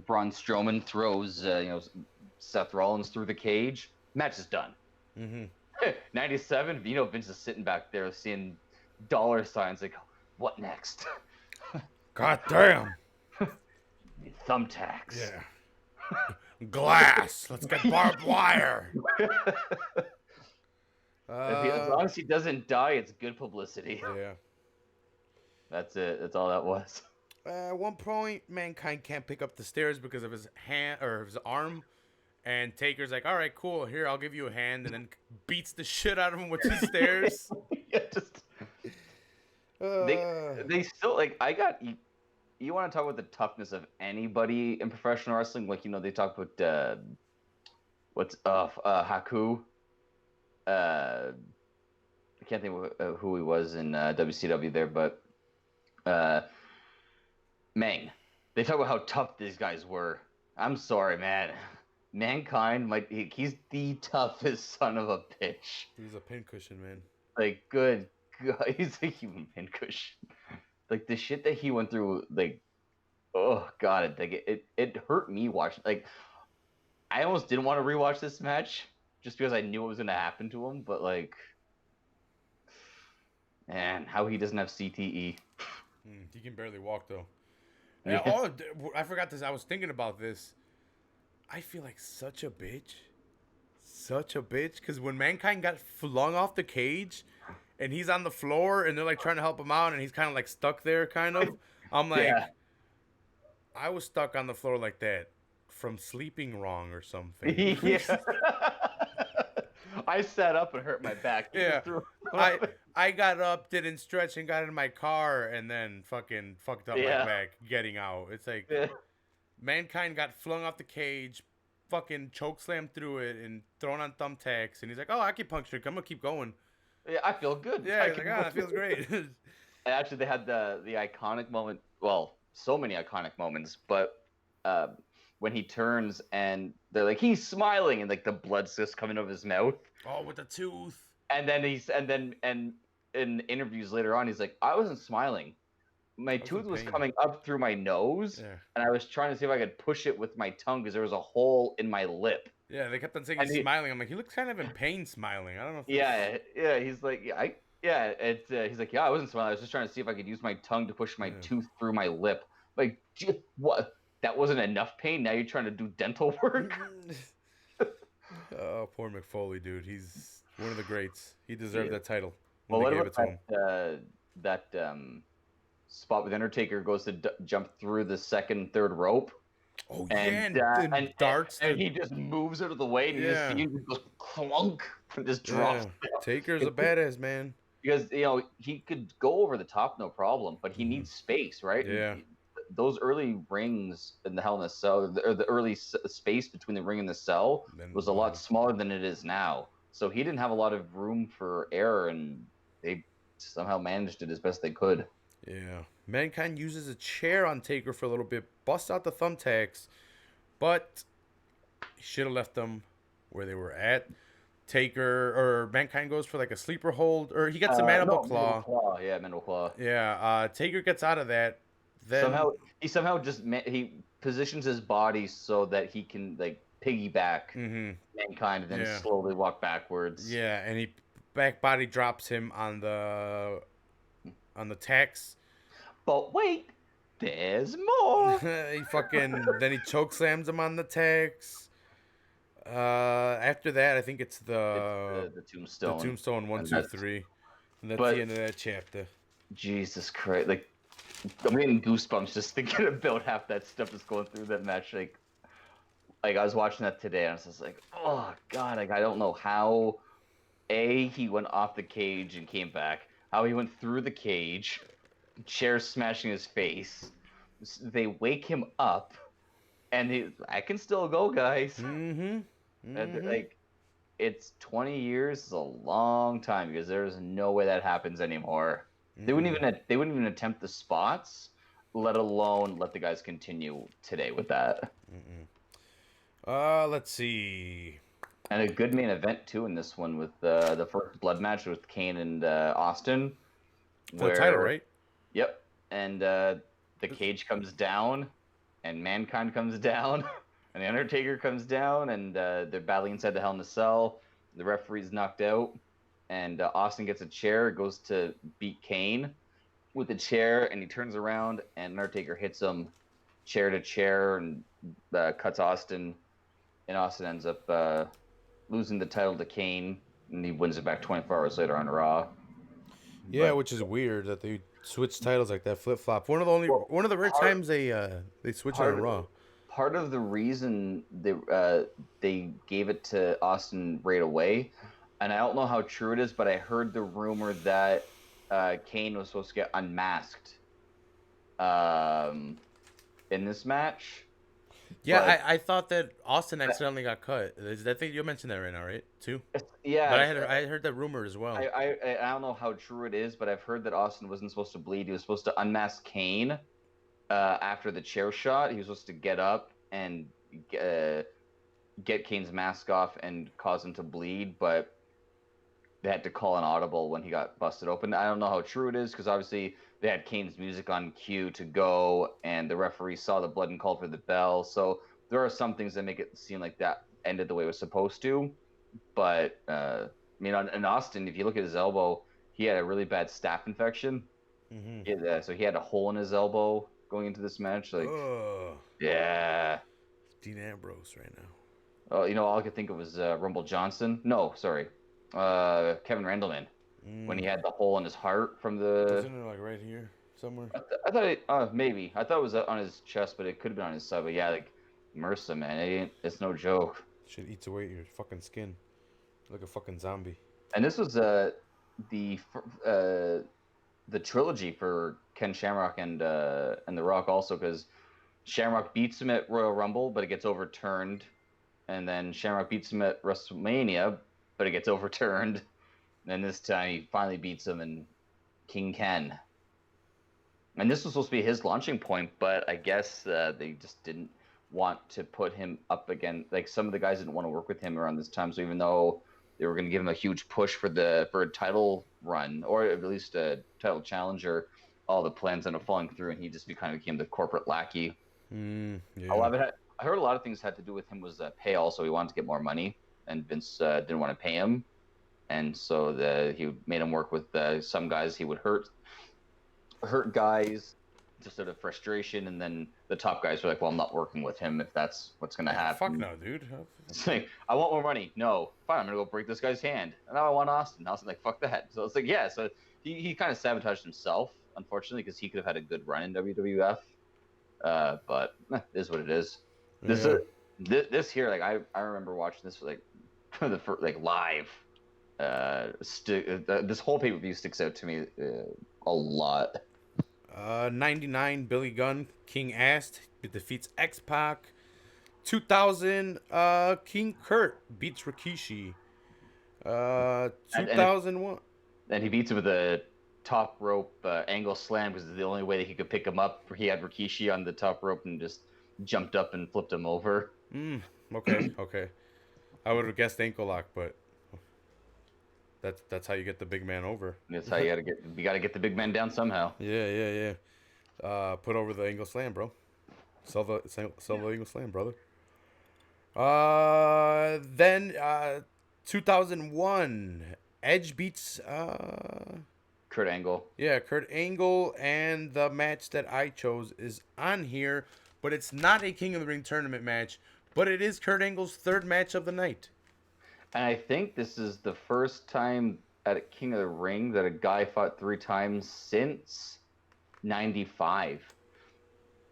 Braun Strowman throws Seth Rollins through the cage, match is done. 97, Vince is sitting back there seeing dollar signs like, what next? God damn. Thumbtacks. Yeah. Glass. Let's get barbed wire. As long as he doesn't die, it's good publicity. Yeah. That's it. That's all that was. At one point, Mankind can't pick up the stairs because of his hand or his arm. And Taker's like, all right, cool. Here, I'll give you a hand. And then beats the shit out of him with the stairs. They still, like, you want to talk about the toughness of anybody in professional wrestling? Like, they talk about, Haku. I can't think of who he was in WCW there, but Meng. They talk about how tough these guys were. I'm sorry, man. Mankind, he's the toughest son of a bitch. He's a pincushion, man. Like, good God, he's a human pincushion. Like, the shit that he went through, like, oh God, it hurt me watching. Like, I almost didn't want to rewatch this match just because I knew what was going to happen to him. But, like, man, how he doesn't have CTE. He can barely walk, though. Yeah. Oh, I forgot this. I was thinking about this. I feel like such a bitch. Because when Mankind got flung off the cage and he's on the floor and they're like trying to help him out and he's kind of like stuck there, kind of. I'm like, I was stuck on the floor like that from sleeping wrong or something. Yeah. I sat up and hurt my back. He Yeah. just threw- I got up, didn't stretch, and got in my car, and then fucking fucked up my Yeah. back getting out. It's like Yeah. Mankind got flung off the cage, fucking choke slammed through it, and thrown on thumbtacks. And he's like, "Oh, acupuncture, I'm gonna keep going." Yeah, I feel good. Yeah, I he's like, "Ah, that feels great." And actually, they had the iconic moment. Well, so many iconic moments, but when he turns and they're like, he's smiling, and like the blood's just coming out of his mouth. Oh, with the tooth. And then and in interviews later on, he's like, I wasn't smiling. My was in tooth was pain. coming up through my nose, Yeah. and I was trying to see if I could push it with my tongue because there was a hole in my lip. Yeah, they kept on saying And he's he- smiling. I'm like, he looks kind of in pain smiling. I don't know. If Yeah. He's like, he's like, yeah, I wasn't smiling. I was just trying to see if I could use my tongue to push my Yeah. tooth through my lip. Like, what? That wasn't enough pain. Now you're trying to do dental work. Oh, poor McFoley, dude. He's one of the greats. He deserved Yeah. that title Well, when what they gave it about to him. that spot with Undertaker goes to jump through the second, third rope, Oh, and yeah, and darts. and he just moves out of the way, and Yeah. you just see him goes clunk, and just drops. Yeah. Taker's a badass, man. Because he could go over the top, no problem, but he needs space, right? Yeah. Those early rings in the Hell in a Cell, or the early space between the ring and the cell, Then- was a lot smaller than it is now. So he didn't have a lot of room for error, and they somehow managed it as best they could. Yeah. Mankind uses a chair on Taker for a little bit, busts out the thumbtacks, but he should have left them where they were at. Taker or Mankind goes for like a sleeper hold, or he gets a mandible claw. Yeah, mandible claw. Yeah. Taker gets out of that. Then Somehow he positions his body so that he can like piggyback Mankind and then Yeah. slowly walk backwards. Yeah, and he back body drops him on the tacks. But wait, there's more. He then he choke slams him on the tacks. After that, I think it's the Tombstone. Tombstone 1, And 2, that's- 3. And that's but- the end of that chapter. Jesus Christ! Like, I'm getting goosebumps just thinking about half that stuff that's going through that match. Like I was watching that today, and I was just like, oh God! Like I don't know how he went off the cage and came back. How he went through the cage, chair smashing his face. They wake him up, and I can still go, guys. Mm-hmm. And, like, it's 20 years is a long time because there's no way that happens anymore. They wouldn't even attempt the spots, let alone let the guys continue today with that. Let's see. And a good main event too in this one with the first blood match with Kane and Austin. For the title, right? Yep. And the cage comes down, and Mankind comes down, and the Undertaker comes down, and they're battling inside the Hell in a Cell. The referee's knocked out, and Austin gets a chair, goes to beat Kane with the chair, and he turns around, and Undertaker hits him chair to chair and cuts Austin, and Austin ends up losing the title to Kane, and he wins it back 24 hours later on Raw. Yeah, which is weird that they switch titles like that, flip flop. One of the rare times they switch on Raw. Part of the reason they gave it to Austin right away, and I don't know how true it is, but I heard the rumor that Kane was supposed to get unmasked in this match. Yeah, I thought that Austin accidentally got cut. I think you mentioned that right now, right? Too. Yeah, But I heard that rumor as well. I don't know how true it is, but I've heard that Austin wasn't supposed to bleed. He was supposed to unmask Kane after the chair shot. He was supposed to get up and get Kane's mask off and cause him to bleed, but they had to call an audible when he got busted open. I don't know how true it is because obviously they had Kane's music on cue to go, and the referee saw the blood and called for the bell. So there are some things that make it seem like that ended the way it was supposed to. But in Austin, if you look at his elbow, he had a really bad staph infection. So he had a hole in his elbow going into this match. Like, yeah, Dean Ambrose right now. Oh, all I could think of was Rumble Johnson. No, sorry, Kevin Randleman. When he had the hole in his heart from the. Isn't it like right here somewhere? I thought maybe. I thought it was on his chest, but it could have been on his side. But yeah, like MRSA, man. It's no joke. Shit eats away at your fucking skin. Like a fucking zombie. And this was the trilogy for Ken Shamrock and The Rock also, because Shamrock beats him at Royal Rumble, but it gets overturned. And then Shamrock beats him at WrestleMania, but it gets overturned. And this time he finally beats him in King Ken. And this was supposed to be his launching point, but I guess they just didn't want to put him up again. Like, some of the guys didn't want to work with him around this time. So even though they were going to give him a huge push for a title run, or at least a title challenger, all the plans ended up falling through, and he just kind of became the corporate lackey. Yeah. A lot of it, I heard a lot of things had to do with him was pay. Also, he wanted to get more money, and Vince didn't want to pay him, and so he made him work with some guys. He would hurt guys just out of frustration, and then the top guys were like, "Well, I'm not working with him if that's what's going to happen." Fuck no, dude. It's like, I want more money. No, fine, I'm gonna go break this guy's hand. And now I want Austin. Austin's like, fuck that. So it's like, yeah. So he kind of sabotaged himself, unfortunately, because he could have had a good run in WWF. But it is what it is. This here, like I remember watching this like the first, like live. This whole pay-per-view sticks out to me a lot. 99 Billy Gunn, King Ast defeats X-Pac. 2000 King Kurt beats Rikishi. 2001. And he beats him with a top rope angle slam, because it's the only way that he could pick him up. He had Rikishi on the top rope and just jumped up and flipped him over. Okay. I would have guessed ankle lock, but that's how you get the big man over. That's how you gotta get the big man down somehow. Yeah. Put over the angle slam, bro. Sell the angle slam, brother. Then 2001, Edge beats Kurt Angle. Yeah, Kurt Angle, and the match that I chose is on here, but it's not a King of the Ring tournament match, but it is Kurt Angle's third match of the night. And I think this is the first time at a King of the Ring that a guy fought 3 times since 95.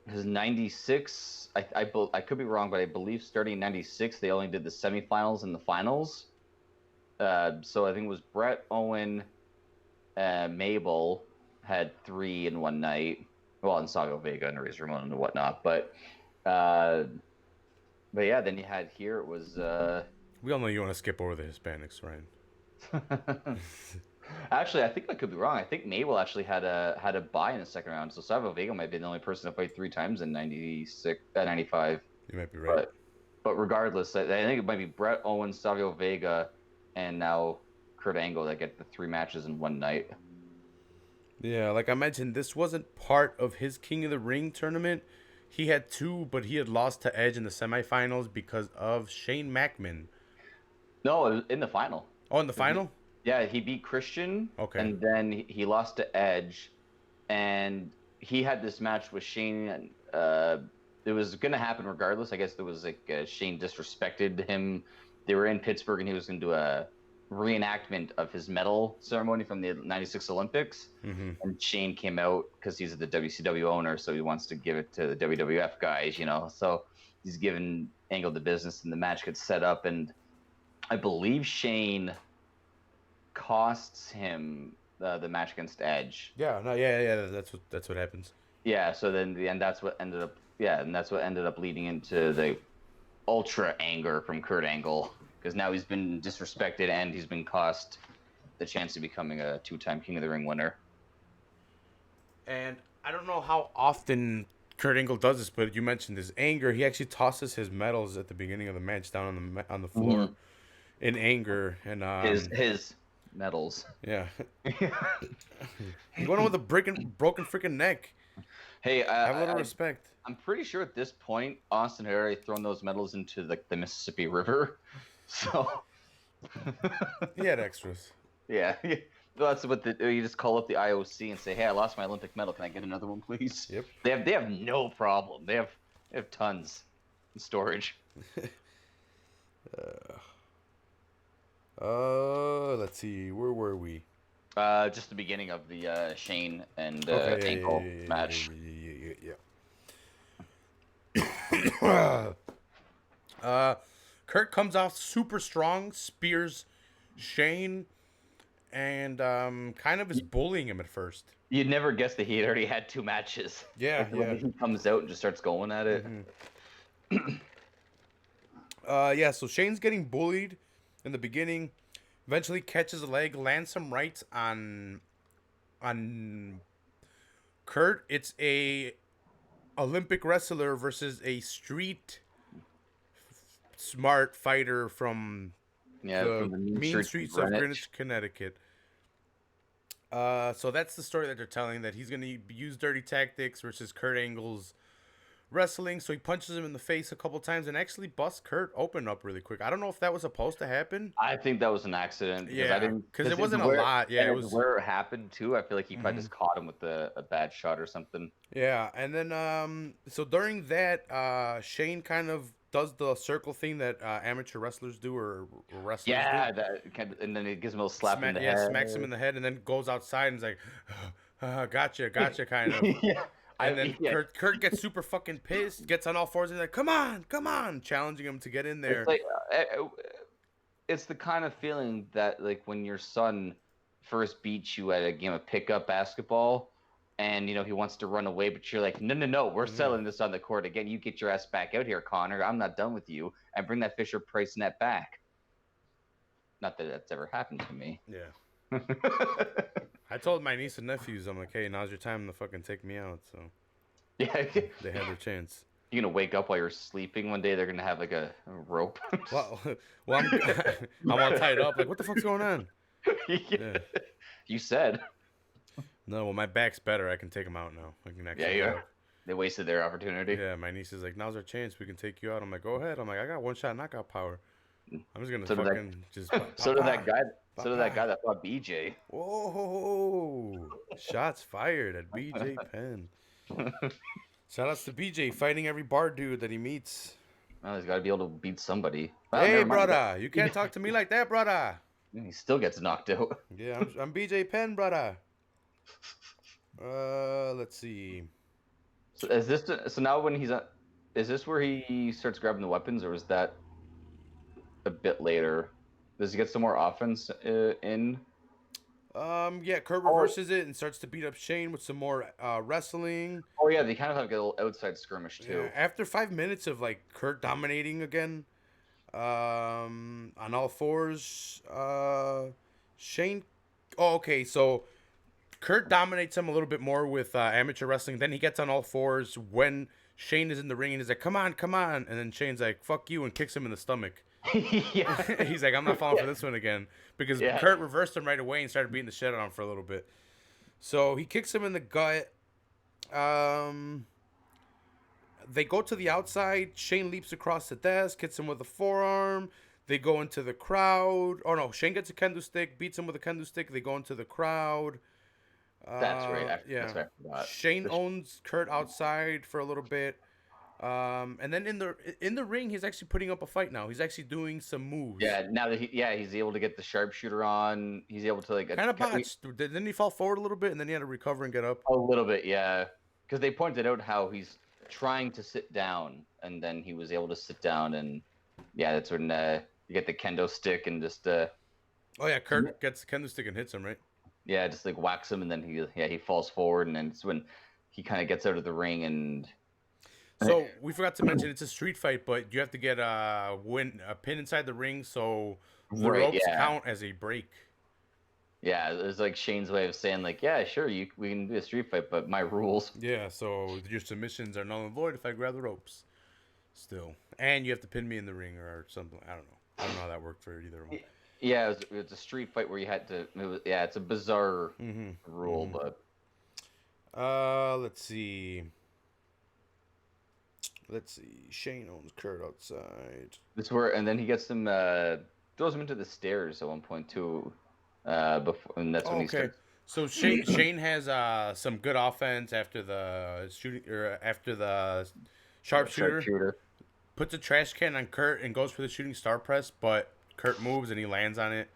Because 96, I could be wrong, but I believe starting in 96, they only did the semifinals and the finals. So I think it was Bret, Owen, Mabel had 3 in one night. Well, and Savio Vega and Razor Ramon and whatnot. But yeah, then you had here, it was... we all know you want to skip over the Hispanics, Ryan. Actually, I think I could be wrong. I think Mabel actually had a bye in the second round, so Savio Vega might be the only person to fight 3 times in 95. You might be right. But regardless, I think it might be Bret, Owen, Savio Vega, and now Kurt Angle that get the 3 matches in one night. Yeah, like I mentioned, this wasn't part of his King of the Ring tournament. He had 2, but he had lost to Edge in the semifinals because of Shane McMahon. No, it was in the final. Oh, in the final? Yeah, he beat Christian. Okay. And then he lost to Edge, and he had this match with Shane. It was going to happen regardless. I guess there was like Shane disrespected him. They were in Pittsburgh, and he was going to do a reenactment of his medal ceremony from the 96 Olympics. Mm-hmm. And Shane came out because he's the WCW owner, so he wants to give it to the WWF guys, you know. So he's giving Angle the business, and the match gets set up, and I believe Shane costs him the match against Edge. Yeah, that's what happens. Yeah, so then that's what ended up leading into the ultra anger from Kurt Angle, because now he's been disrespected and he's been cost the chance of becoming a 2-time King of the Ring winner. And I don't know how often Kurt Angle does this, but you mentioned his anger. He actually tosses his medals at the beginning of the match down on the floor in anger, and his medals. Yeah. He's going on with a broken freaking neck. Hey, have a little respect. I'm pretty sure at this point Austin had already thrown those medals into the Mississippi River, so he had extras. Yeah. That's what you just call up the IOC and say, "Hey, I lost my Olympic medal. Can I get another one, please?" Yep. They have no problem. They have tons in storage. Let's see. Where were we? Just the beginning of the Shane and Angle match. Yeah. Kurt comes off super strong, spears Shane, and kind of is bullying him at first. You'd never guess that he had already had 2 matches. Yeah, Like, the way he comes out and just starts going at it. Yeah, so Shane's getting bullied in the beginning. Eventually catches a leg, lands some rights on Kurt. It's a Olympic wrestler versus a street smart fighter from From the mean streets of Greenwich. Greenwich, Connecticut. So that's the story that they're telling, that he's going to use dirty tactics versus Kurt Angle's wrestling. So he punches him in the face a couple times and actually busts Kurt open up really quick. I don't know if that was supposed to happen. I think that was an accident. Because it wasn't a lot. Yeah, it was where it happened too. I feel like he probably just caught him with a bad shot or something. Yeah, and then so during that, Shane kind of does the circle thing that amateur wrestlers do, or wrestlers do. And then he gives him a little slap in the head. Smacks him in the head, and then goes outside and is like, gotcha, kind of. Yeah. And then Kurt gets super fucking pissed, gets on all fours, and like, come on, challenging him to get in there. It's like, it's the kind of feeling that, like, when your son first beats you at a game of pickup basketball, and he wants to run away, but you're like, no, we're settling this on the court again. You get your ass back out here, Connor. I'm not done with you, and bring that Fisher Price net back. Not that that's ever happened to me. Yeah. I told my niece and nephews, I'm like, hey, now's your time to fucking take me out. So yeah, they had their chance. You're gonna wake up while you're sleeping one day. They're gonna have like a rope. well, I'm all tied up. Like, what the fuck's going on? Yeah. You said. No, well, my back's better. I can take them out now. I can actually. They wasted their opportunity. Yeah, my niece is like, now's our chance. We can take you out. I'm like, go ahead. I'm like, I got one shot knockout power. I'm just gonna just. So did that guy. So did that guy that fought BJ. Whoa! Shots fired at BJ Penn. Shoutouts to BJ fighting every bar dude that he meets. Well, he's got to be able to beat somebody. Hey, brother, you can't talk to me like that, brother. He still gets knocked out. Yeah, I'm BJ Penn, brother. Let's see. So is this so now when he's is this where he starts grabbing the weapons, or is that a bit later? Does he get some more offense in? Yeah, Kurt reverses it and starts to beat up Shane with some more wrestling. Oh yeah, they kind of have a little outside skirmish too. Yeah, after 5 minutes of like Kurt dominating again, on all fours, Shane. Oh, okay, so Kurt dominates him a little bit more with amateur wrestling. Then he gets on all fours when Shane is in the ring and he's like, come on. And then Shane's like, fuck you, and kicks him in the stomach. Yeah. He's like, I'm not falling for this one again. Because Kurt reversed him right away and started beating the shit out of him for a little bit. So he kicks him in the gut. They go to the outside. Shane leaps across the desk, hits him with a forearm. They go into the crowd. Oh, no. Shane gets a kendo stick, beats him with a kendo stick. They go into the crowd. That's right. Yeah. That's right. Shane owns Kurt outside for a little bit. And then in the ring, he's actually putting up a fight now. He's actually doing some moves. Yeah, now that he's able to get the sharpshooter on. He's able to kind of botched. Didn't he fall forward a little bit, and then he had to recover and get up? A little bit, yeah. Because they pointed out how he's trying to sit down, and then he was able to sit down, and yeah, that's when you get the kendo stick and just. Oh yeah, Kurt gets the kendo stick and hits him, right? Yeah, just like whacks him, and then he falls forward, and then it's when he kind of gets out of the ring and. So we forgot to mention it's a street fight, but you have to get a pin inside the ring, so the ropes count as a break. Yeah, it's like Shane's way of saying, like, yeah, sure, we can do a street fight, but my rules. Yeah, so your submissions are null and void if I grab the ropes. Still, and you have to pin me in the ring or something. I don't know how that worked for either one. Yeah, it's a street fight where you had to. It's a bizarre rule, but. Let's see. Shane owns Kurt outside. This where, and then he gets him, throws him into the stairs at one point too. Before, and that's when he starts. So Shane has some good offense after the shooting or after the sharpshooter. Puts a trash can on Kurt and goes for the shooting star press, but Kurt moves and he lands on it.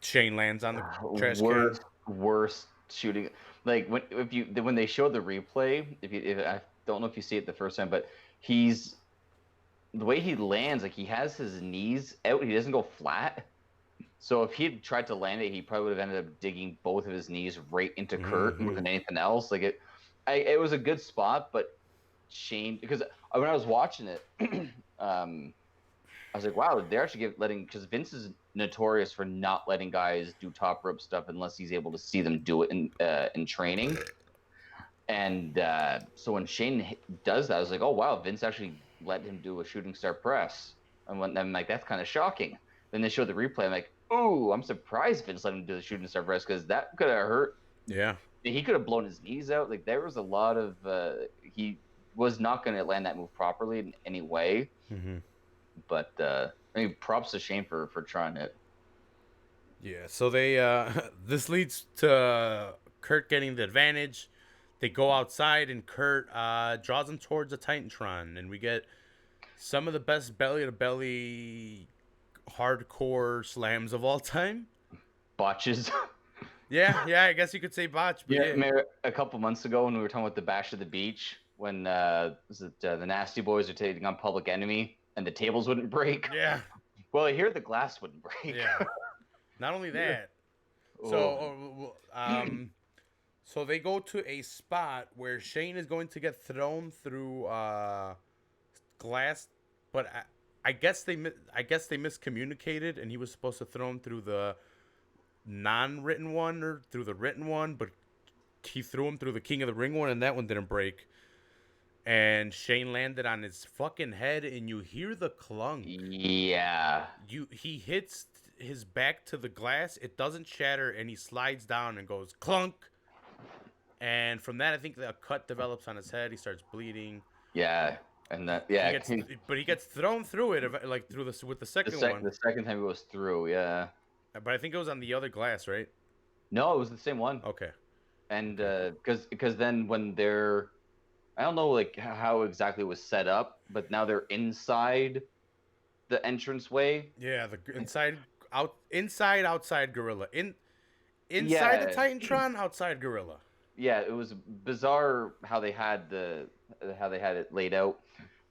Shane lands on the trash can. Worst shooting. Like when they show the replay, I don't know if you see it the first time, but he's the way he lands, like he has his knees out, he doesn't go flat. So if he had tried to land it, he probably would have ended up digging both of his knees right into Kurt more than anything else. Like it was a good spot, but Shane, because when I was watching it, I was like, wow, they're actually because Vince is notorious for not letting guys do top rope stuff unless he's able to see them do it in training. And so when Shane does that, I was like, oh wow, Vince actually let him do a shooting star press. And I'm like, that's kind of shocking. Then they show the replay. I'm like, oh, I'm surprised Vince let him do the shooting star press because that could have hurt. Yeah. He could have blown his knees out. Like there was a lot of he was not going to land that move properly in any way. Mm-hmm. But I mean, props to Shane for trying it. Yeah. So they this leads to Kurt getting the advantage. They go outside and Kurt draws him towards the Titantron, and we get some of the best belly-to-belly hardcore slams of all time. Botches. Yeah, I guess you could say botch. But yeah. A couple months ago when we were talking about the Bash of the Beach, when the Nasty Boys are taking on Public Enemy and the tables wouldn't break. Yeah. Well, here the glass wouldn't break. Yeah. Not only that. So they go to a spot where Shane is going to get thrown through glass, but I guess they miscommunicated, and he was supposed to throw him through the non-written one or through the written one, but he threw him through the King of the Ring one, and that one didn't break. And Shane landed on his fucking head, and you hear the clunk. Yeah. He hits his back to the glass. It doesn't shatter, and he slides down and goes clunk. And from that, I think a cut develops on his head. He starts bleeding. Yeah, and but he gets thrown through it, like with the second one. The second time he goes through, yeah. But I think it was on the other glass, right? No, it was the same one. Okay. And because then when they're, I don't know like how exactly it was set up, but now they're inside the entranceway. Yeah, the outside gorilla inside the Titantron, outside gorilla. Yeah, it was bizarre how they had it laid out,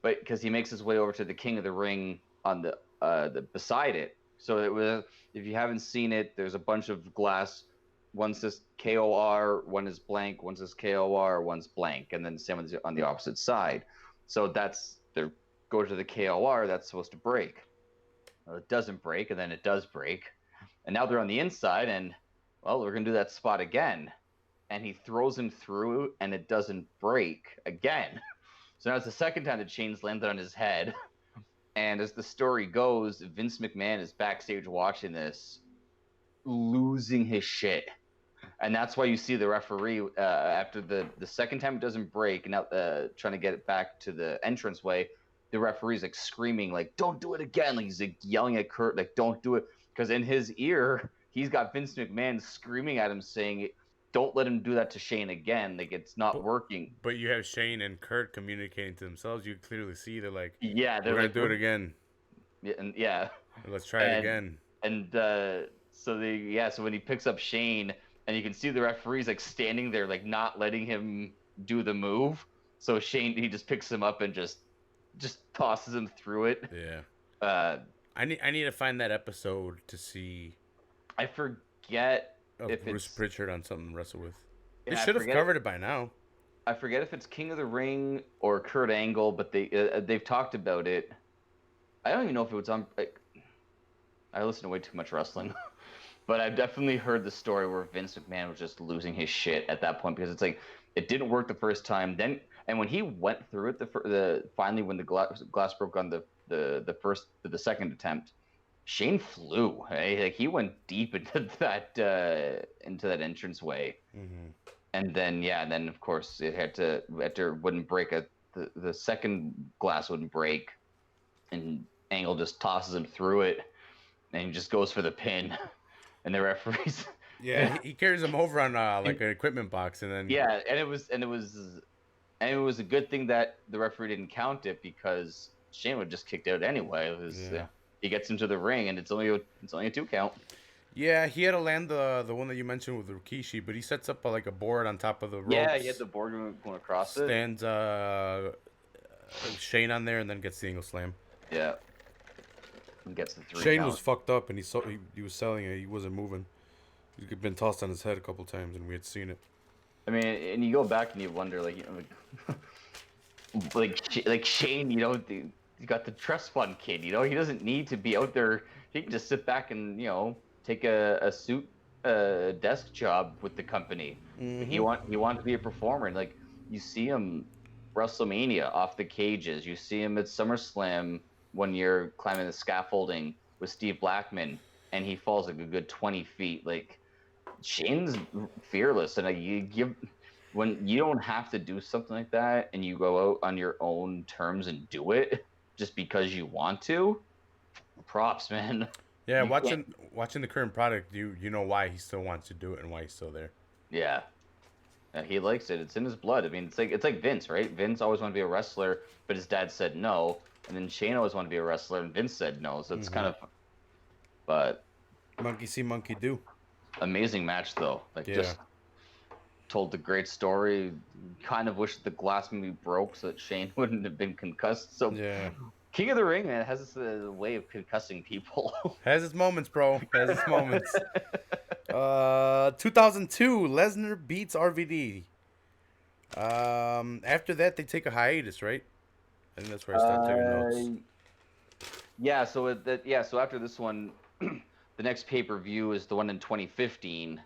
but because he makes his way over to the King of the Ring on the beside it. So it was, if you haven't seen it, there's a bunch of glass. One says KOR, one is blank, one says KOR, one's blank, and then the same one's on the opposite side. So they're go to the KOR, that's supposed to break. Well, it doesn't break, and then it does break, and now they're on the inside, and well, we're gonna do that spot again. And he throws him through, and it doesn't break again. So now it's the second time that Shane's landed on his head. And as the story goes, Vince McMahon is backstage watching this, losing his shit. And that's why you see the referee, after the second time it doesn't break, and now trying to get it back to the entranceway, the referee's like screaming, like, don't do it again. Like, he's like yelling at Kurt, like, don't do it. Because in his ear, he's got Vince McMahon screaming at him saying, don't let him do that to Shane again. Like, it's not working. But you have Shane and Kurt communicating to themselves. You clearly see they're like, yeah, they're going to do it again. Yeah. Let's try it again. And so when he picks up Shane, and you can see the referee's like standing there, like not letting him do the move. So Shane, he just picks him up and just tosses him through it. Yeah. I need to find that episode to see. I forget. If Bruce Pritchard on something to wrestle with. Yeah, they should have covered it by now. I forget if it's King of the Ring or Kurt Angle, but they've talked about it. I don't even know if it was on. I listen to way too much wrestling, but I've definitely heard the story where Vince McMahon was just losing his shit at that point because it's like it didn't work the first time. Then and when he went through it, finally when the glass broke on the second attempt. Shane flew. Right? Like he went deep into that entranceway, and then of course it wouldn't break. The second glass wouldn't break, and Angle just tosses him through it, and he just goes for the pin, and the referees. Yeah, he carries him over on like an equipment box, and then and it was a good thing that the referee didn't count it because Shane would just kicked out anyway. It was. He gets into the ring, and it's only a 2 count. Yeah, he had to land the one that you mentioned with Rikishi, but he sets up a board on top of the ropes. Yeah, he had the board going across Stands Shane on there, and then gets the angle slam. Yeah. And gets the 3 Shane count. was fucked up, and he was selling it. He wasn't moving. He'd been tossed on his head a couple times, and we had seen it. I mean, and you go back and you wonder, like, like Shane, you got the trust fund kid. He doesn't need to be out there. He can just sit back and take a suit desk job with the company. Mm-hmm. He wanted to be a performer, and like you see him WrestleMania off the cages. You see him at SummerSlam when you're climbing the scaffolding with Steve Blackman, and he falls like a good 20 feet. Like Shane's fearless, and when you don't have to do something like that, and you go out on your own terms and do it just because you want to. Props, man. Yeah, You can't. watching the current product, you know why he still wants to do it and why he's still there. Yeah, he likes it. It's in his blood. I mean, it's like Vince, right? Vince always wanted to be a wrestler, but his dad said no, and then Shane always wanted to be a wrestler, and Vince said no. So it's kind of, but monkey see, monkey do. Amazing match though. Like Yeah. just told the great story. Kind of wish the glass maybe broke so that Shane wouldn't have been concussed. So Yeah. King of the Ring, man, has this way of concussing people. Has its moments, bro. Has its moments. 2002, Lesnar beats RVD. After that, they take a hiatus, right? I think that's where I stopped taking notes. Yeah. So after this one, the next pay-per-view is the one in 2015.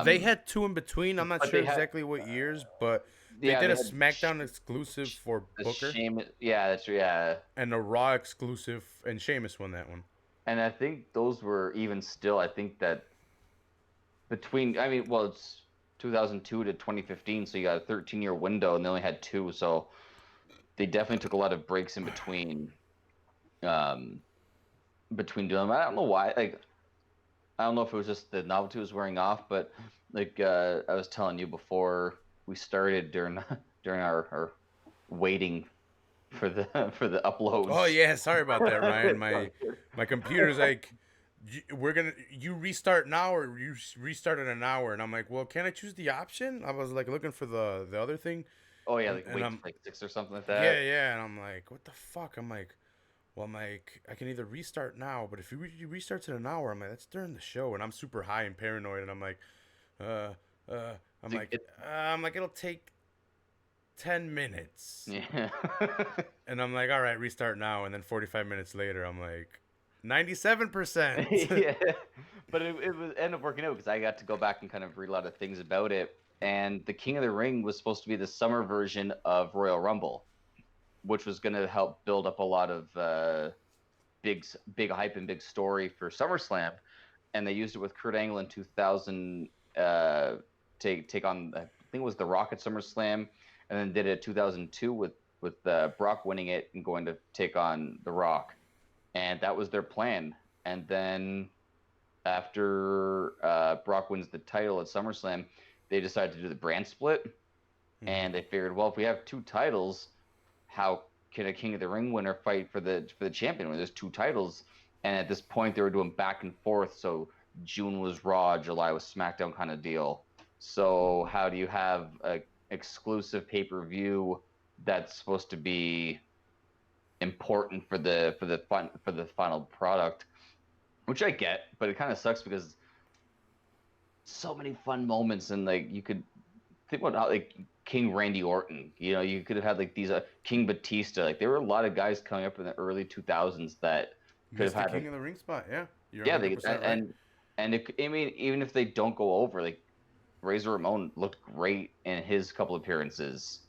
They had two in between. I'm not but sure they had- exactly what years, but they Yeah, did they a had SmackDown exclusive for Booker Yeah. and a Raw exclusive, and Sheamus won that one. And I think those were even still. I think that it's 2002 to 2015, so you got a 13-year window, and they only had two, so they definitely took a lot of breaks in between. Between doing them, I don't know why. Like, I don't know if it was just the novelty was wearing off, but like I was telling you before we started during our waiting for the uploads. Oh yeah, sorry about that, Ryan. My computer's like, you restart now or you restart in an hour, and I'm like, well, can I choose the option? I was like looking for the other thing. Oh yeah, like and wait I'm, like 6 or something like that. Yeah, and I'm like, what the fuck? I'm like, well, I can either restart now, but if you restart in an hour, I'm like, that's during the show, and I'm super high and paranoid, and I'm like, I'm like, it'll take 10 minutes. Yeah. And I'm like, all right, restart now. And then 45 minutes later, I'm like, 97%. Yeah, but it was ended up working out because I got to go back and kind of read a lot of things about it. And the King of the Ring was supposed to be the summer version of Royal Rumble, which was going to help build up a lot of big hype and big story for SummerSlam. And they used it with Kurt Angle in 2000 take on, I think it was The Rock at SummerSlam, and then did it 2002 with Brock winning it and going to take on The Rock. And that was their plan. And then after Brock wins the title at SummerSlam, they decided to do the brand split. Mm-hmm. And they figured, well, if we have two titles, how can a King of the Ring winner fight for the champion when there's two titles? And at this point, they were doing back and forth. So June was Raw, July was SmackDown kind of deal. So how do you have a exclusive pay-per-view that's supposed to be important for the final product, which I get, but it kind of sucks because so many fun moments, and like you could think about how like King Randy Orton, you could have had like these King Batista, like there were a lot of guys coming up in the early 2000s that could have had King of the Ring spot. Yeah, right. And I mean, even if they don't go over, like Razor Ramon looked great in his couple appearances.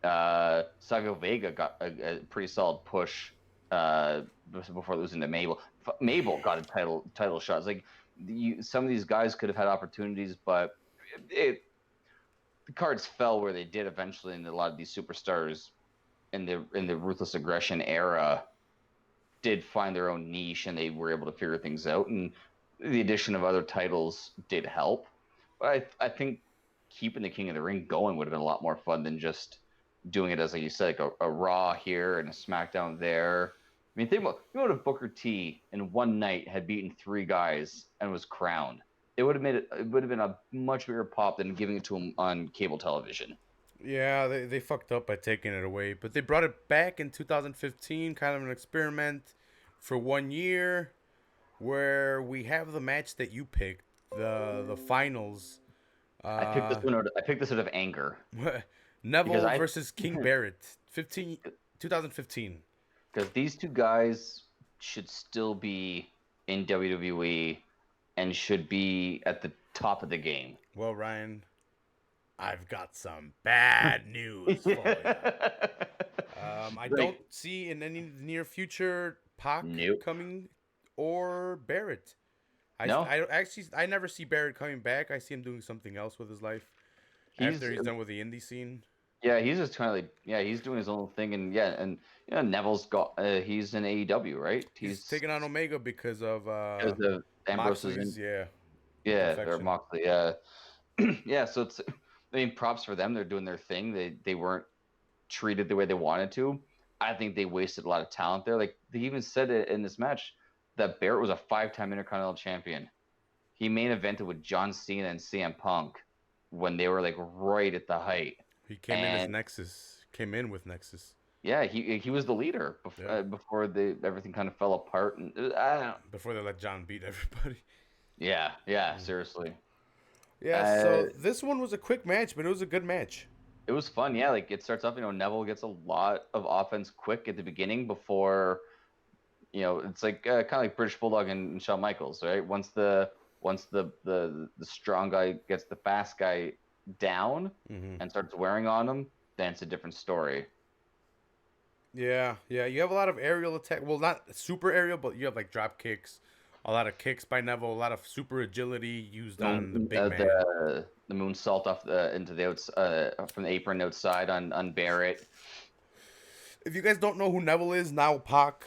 Savio Vega got a pretty solid push before losing to Mabel. Mabel got a title shot. It's like some of these guys could have had opportunities, but the cards fell where they did eventually, and a lot of these superstars in the Ruthless Aggression era did find their own niche, and they were able to figure things out. And the addition of other titles did help. But I think keeping the King of the Ring going would have been a lot more fun than just doing it as, like you said, like a Raw here and a SmackDown there. I mean, think about if Booker T in one night had beaten 3 guys and was crowned. It would have been a much bigger pop than giving it to him on cable television. Yeah, they fucked up by taking it away, but they brought it back in 2015, kind of an experiment for 1 year, where we have the match that you picked, the finals. Uh, I picked this out of anger because Neville I versus King Barrett, 2015. because these two guys should still be in WWE and should be at the top of the game. Well, Ryan, I've got some bad news for you. I don't see in any near future Pac Nope. coming or Barrett. No. I never see Barrett coming back. I see him doing something else with his life after he's done with the indie scene. Yeah, he's just kind of like he's doing his own thing, and Neville's got he's in AEW, right? He's taking on Omega because of Ambrose's or Moxley, yeah. So it's props for them. They're doing their thing. They weren't treated the way they wanted to. I think they wasted a lot of talent there. Like they even said it in this match that Barrett was a 5-time Intercontinental Champion. He main evented with John Cena and CM Punk when they were like right at the height. He came in as Nexus. Came in with Nexus. Yeah, he was the leader before everything kind of fell apart, and I don't know. Before they let John beat everybody. Yeah, seriously. Yeah, so this one was a quick match, but it was a good match. It was fun, yeah. Like it starts off, Neville gets a lot of offense quick at the beginning before, it's like kind of like British Bulldog and Shawn Michaels, right? Once the strong guy gets the fast guy down and starts wearing on him, then it's a different story. Yeah. You have a lot of aerial attack. Well, not super aerial, but you have like drop kicks, a lot of kicks by Neville, a lot of super agility used on the big man. The moonsault off into the from the apron outside on Barrett. If you guys don't know who Neville is now, Pac,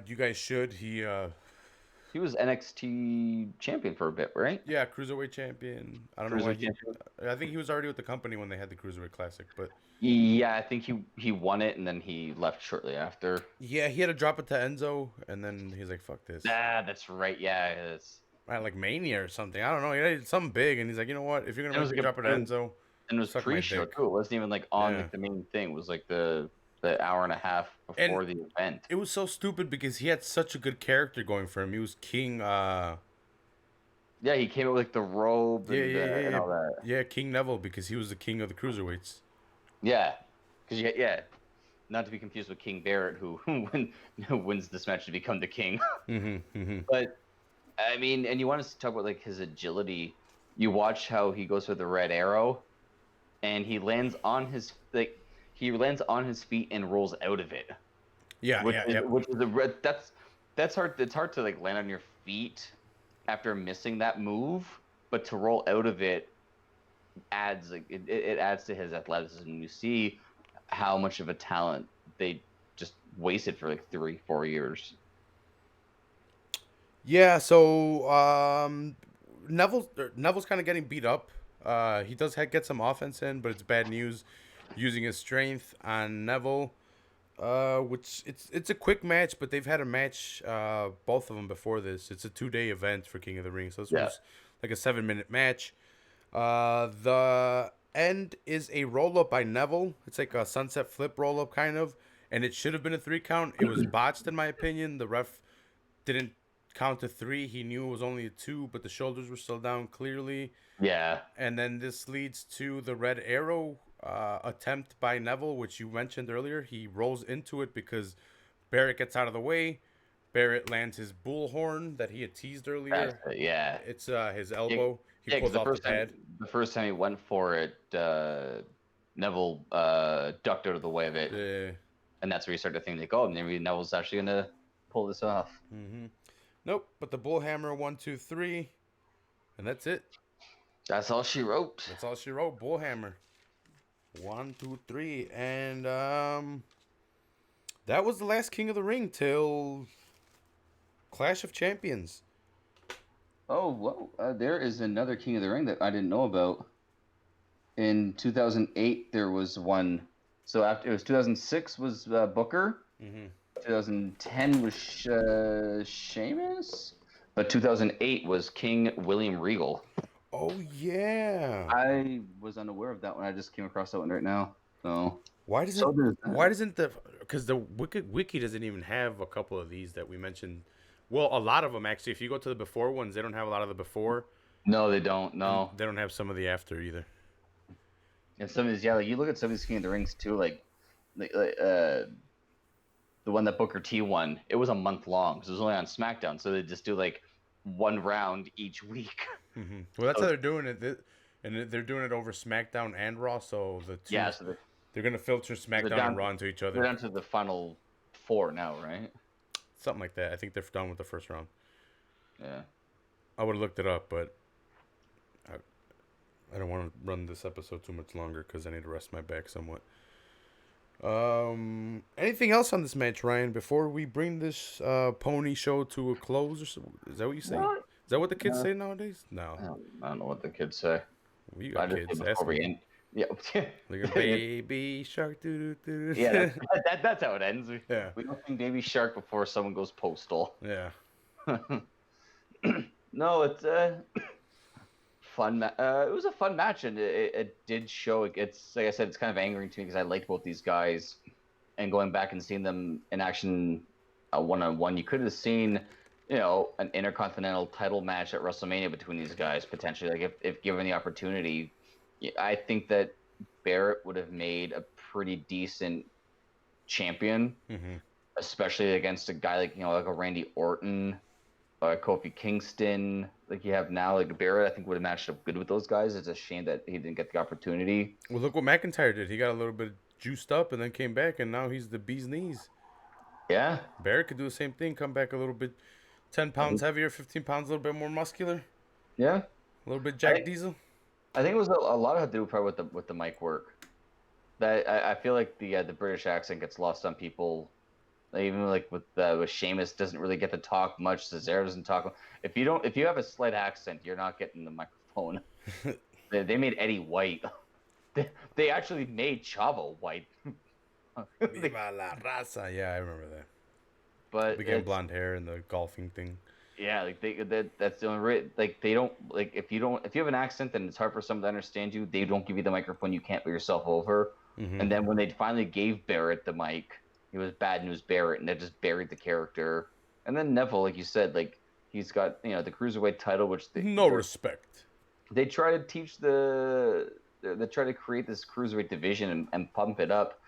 you guys should. He was NXT champion for a bit, right? Yeah, Cruiserweight champion. I don't know why I think he was already with the company when they had the Cruiserweight Classic, but yeah, I think he won it and then he left shortly after. Yeah, he had to drop it to Enzo, and then he's like, "Fuck this." That's right. Yeah, it's like Mania or something. I don't know. He did something big, and he's like, "You know what? If you're gonna make me drop it to Enzo," and it was pre-show too. It wasn't even like on like, the main thing. It was like the hour and a half before the event. It was so stupid because he had such a good character going for him. He was king. Yeah, he came up with like the robe and all that. Yeah, King Neville, because he was the king of the cruiserweights. Yeah, because not to be confused with King Barrett, who wins this match to become the king. But I mean, and you want to talk about like his agility. You watch how he goes for the red arrow, and he lands on his feet and rolls out of it. Which is that's hard. It's hard to like land on your feet after missing that move, but to roll out of it adds it adds to his athleticism. You see how much of a talent they just wasted for like 3-4 years. Yeah, so Neville's kind of getting beat up. He does get some offense in, but it's bad news using his strength on Neville. Which it's a quick match, but they've had a match, both of them before this. It's a 2-day event for King of the Ring, so this was like a 7-minute match. The end is a roll-up by Neville. It's like a sunset flip roll-up kind of, and it should have been a 3 count. It was botched in my opinion. The ref didn't count to 3. He knew it was only a 2, but the shoulders were still down clearly. Yeah. And then this leads to the red arrow attempt by Neville, which you mentioned earlier. He rolls into it because Barrett gets out of the way. Barrett lands his bullhorn that he had teased earlier. It's his elbow. He pulls off the pad. The first time he went for it, Neville ducked out of the way of it. Yeah. And that's where you start to think, like, oh, maybe Neville's actually going to pull this off. Nope, but the bullhammer, 1, 2, 3, and that's it. That's all she wrote. That's all she wrote, bullhammer. 1, 2, 3, and that was the last King of the Ring till Clash of Champions. Oh, whoa. There is another King of the Ring that I didn't know about. In 2008, there was one. So after it was 2006 was Booker. 2010 was Sheamus. But 2008 was King William Regal. Oh yeah. I was unaware of that one. I just came across that one right now. So Why so doesn't there's why that. doesn't the because the wiki doesn't even have a couple of these that we mentioned. Well, a lot of them actually. If you go to the before ones, they don't have a lot of the before, No, they don't. and No. they don't have some of the after either. And some of these, yeah, like you look at some of these King of the Rings too, like the one that Booker T won. It was a month long because it was only on SmackDown, so they just do like one round each week. Well, that's So how they're doing it, and they're doing it over SmackDown and Raw. So the two yeah, so they're gonna filter they're SmackDown and down. Raw into each They're other, down to the final four now, right? something like that. I think they're done with the first round. Yeah. I would have looked it up, but I, I don't want to run this episode too much longer because I need to rest my back somewhat. Anything else on this match, Ryan? Before we bring this pony show to a close, or so, is that what you say? What? Is that what the kids say nowadays? No, I don't know what the kids say. we I got just kids. say Ask before we them. end. Yeah. Like a baby shark. Yeah, that's how it ends. Yeah. We don't sing Baby Shark before someone goes postal. Yeah. No, it's fun. It was a fun match, and it did show. It's like I said, it's kind of angering to me because I liked both these guys, and going back and seeing them in action, one on one, you could have seen, an intercontinental title match at WrestleMania between these guys potentially. Like if given the opportunity, I think that Barrett would have made a pretty decent champion, Mm-hmm. especially against a guy like a Randy Orton. Kofi Kingston, like you have now, like Barrett, I think would have matched up good with those guys. It's a shame that he didn't get the opportunity. Well, look what McIntyre did. He got a little bit juiced up and then came back, and now he's the bee's knees. Yeah, Barrett could do the same thing. Come back a little bit, 10 pounds heavier, 15 pounds, a little bit more muscular, yeah. a little bit I Jack think, Diesel. I think it was a lot of it to do probably with the mic work. That I feel like the British accent gets lost on people. Like, even like with Sheamus doesn't really get to talk much. Cesaro doesn't talk. If you have a slight accent, you're not getting the microphone. They made Eddie white. They actually made Chavo white. Viva la raza. Yeah, I remember that. But Began blonde hair and the golfing thing. yeah, like that's the only like they don't like if you have an accent and it's hard for someone to understand you, they don't give you the microphone. You can't put yourself over. Mm-hmm. And then when they finally gave Barrett the mic, it was Bad News Barrett, and they just buried the character. And then Neville, like you said, like he's got the cruiserweight title, which No respect. they try to teach they try to create this cruiserweight division and pump it up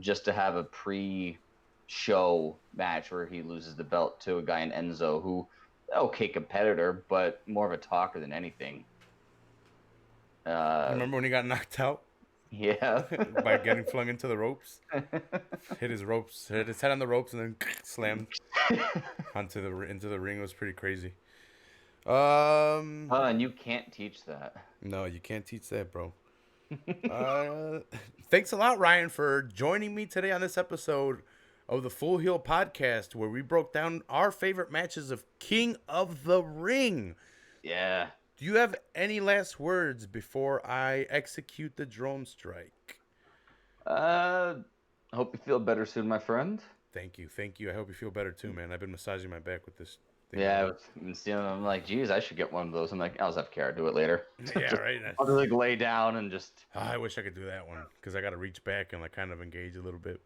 just to have a pre-show match where he loses the belt to a guy in Enzo who, okay, competitor, but more of a talker than anything. Remember when he got knocked out Yeah. by getting flung into the ropes? Hit his head on the ropes, and then slammed into the ring. It was pretty crazy. And you can't teach that. No, you can't teach that, bro. Thanks a lot, Ryan, for joining me today on this episode of the Full Heel Podcast, where we broke down our favorite matches of King of the Ring. Yeah. Do you have any last words before I execute the drone strike? I hope you feel better soon, my friend. Thank you. I hope you feel better too, man. I've been massaging my back with this thing. Yeah, I've been seeing them. I'm like, geez, I should get one of those. I'm like, I'll just have Kara do it later. Yeah, right. I'll just like lay down and just. I wish I could do that one because I got to reach back and like kind of engage a little bit.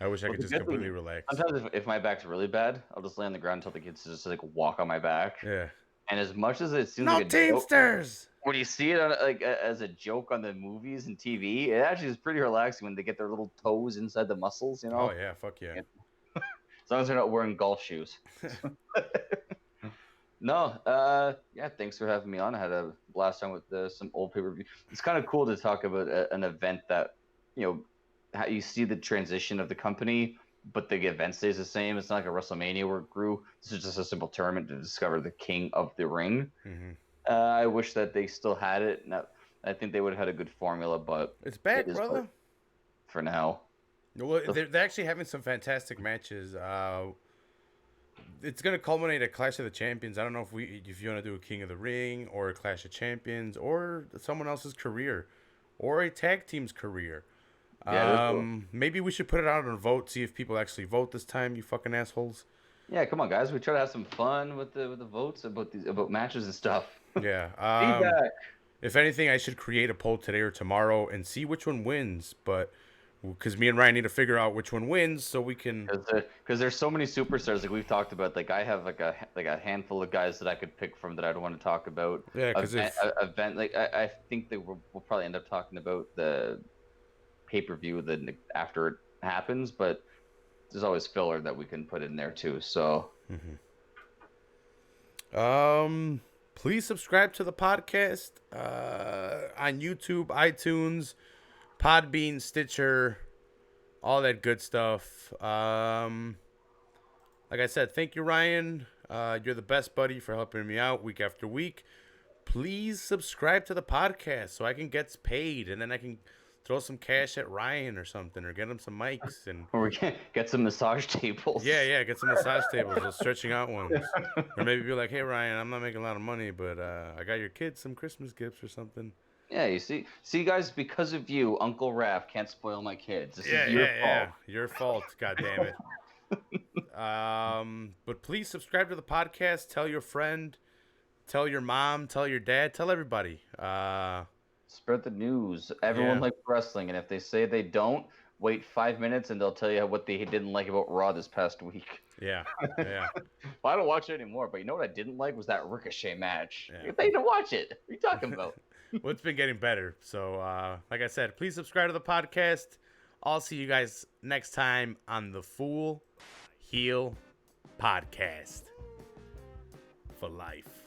I wish I Well, could the just good thing completely is, relax. Sometimes if my back's really bad, I'll just lay on the ground until the kids just like walk on my back. Yeah. And as much as it seems No like a joke, Teamsters. when you see it on, like as a joke on the movies and TV, it actually is pretty relaxing when they get their little toes inside the muscles. Oh yeah, fuck yeah. As long as they're not wearing golf shoes. No, yeah, thanks for having me on. I had a blast time with some old pay-per-view. It's kind of cool to talk about an event that, how you see the transition of the company, but the event stays the same. It's not like a WrestleMania where it grew. This is just a simple tournament to discover the king of the ring. Mm-hmm. I wish that they still had it. I think they would have had a good formula, but It's back, it is brother. for now. Well, they're actually having some fantastic matches. It's gonna culminate at Clash of the Champions. I don't know if you want to do a King of the Ring or a Clash of Champions or someone else's career or a tag team's career. Yeah, Maybe we should put it out on a vote. See if people actually vote this time. You fucking assholes. Yeah, come on, guys. We try to have some fun with the votes about matches and stuff. Yeah. Feedback. If anything, I should create a poll today or tomorrow and see which one wins. But because me and Ryan need to figure out which one wins, so we can. Because there's so many superstars like we've talked about. Like I have like a handful of guys that I could pick from that I don't want to talk about. Yeah, because Event like I think that we'll probably end up talking about the pay-per-view after it happens, but there's always filler that we can put in there too. So. Please subscribe to the podcast on YouTube, iTunes, Podbean, Stitcher, all that good stuff. Like I said, thank you, Ryan. You're the best buddy for helping me out week after week. Please subscribe to the podcast so I can get paid, and then I can throw some cash at Ryan or something, or get him some mics, and Or we can get some massage tables. yeah, get some massage tables, those stretching out ones, or maybe be like, hey Ryan, I'm not making a lot of money, but I got your kids some Christmas gifts or something. Yeah, you see, guys, because of you, Uncle Raph can't spoil my kids. This is your fault. Yeah, your fault. God damn it. But please subscribe to the podcast. Tell your friend, tell your mom, tell your dad, tell everybody. Spread the news. Everyone likes wrestling, and if they say they don't, wait 5 minutes and they'll tell you what they didn't like about Raw this past week. Yeah. Well, I don't watch it anymore, but you know what I didn't like was that Ricochet match. Yeah. They didn't watch it. What are you talking about? Well, it's been getting better. So, like I said, please subscribe to the podcast. I'll see you guys next time on the Full Heel Podcast for life.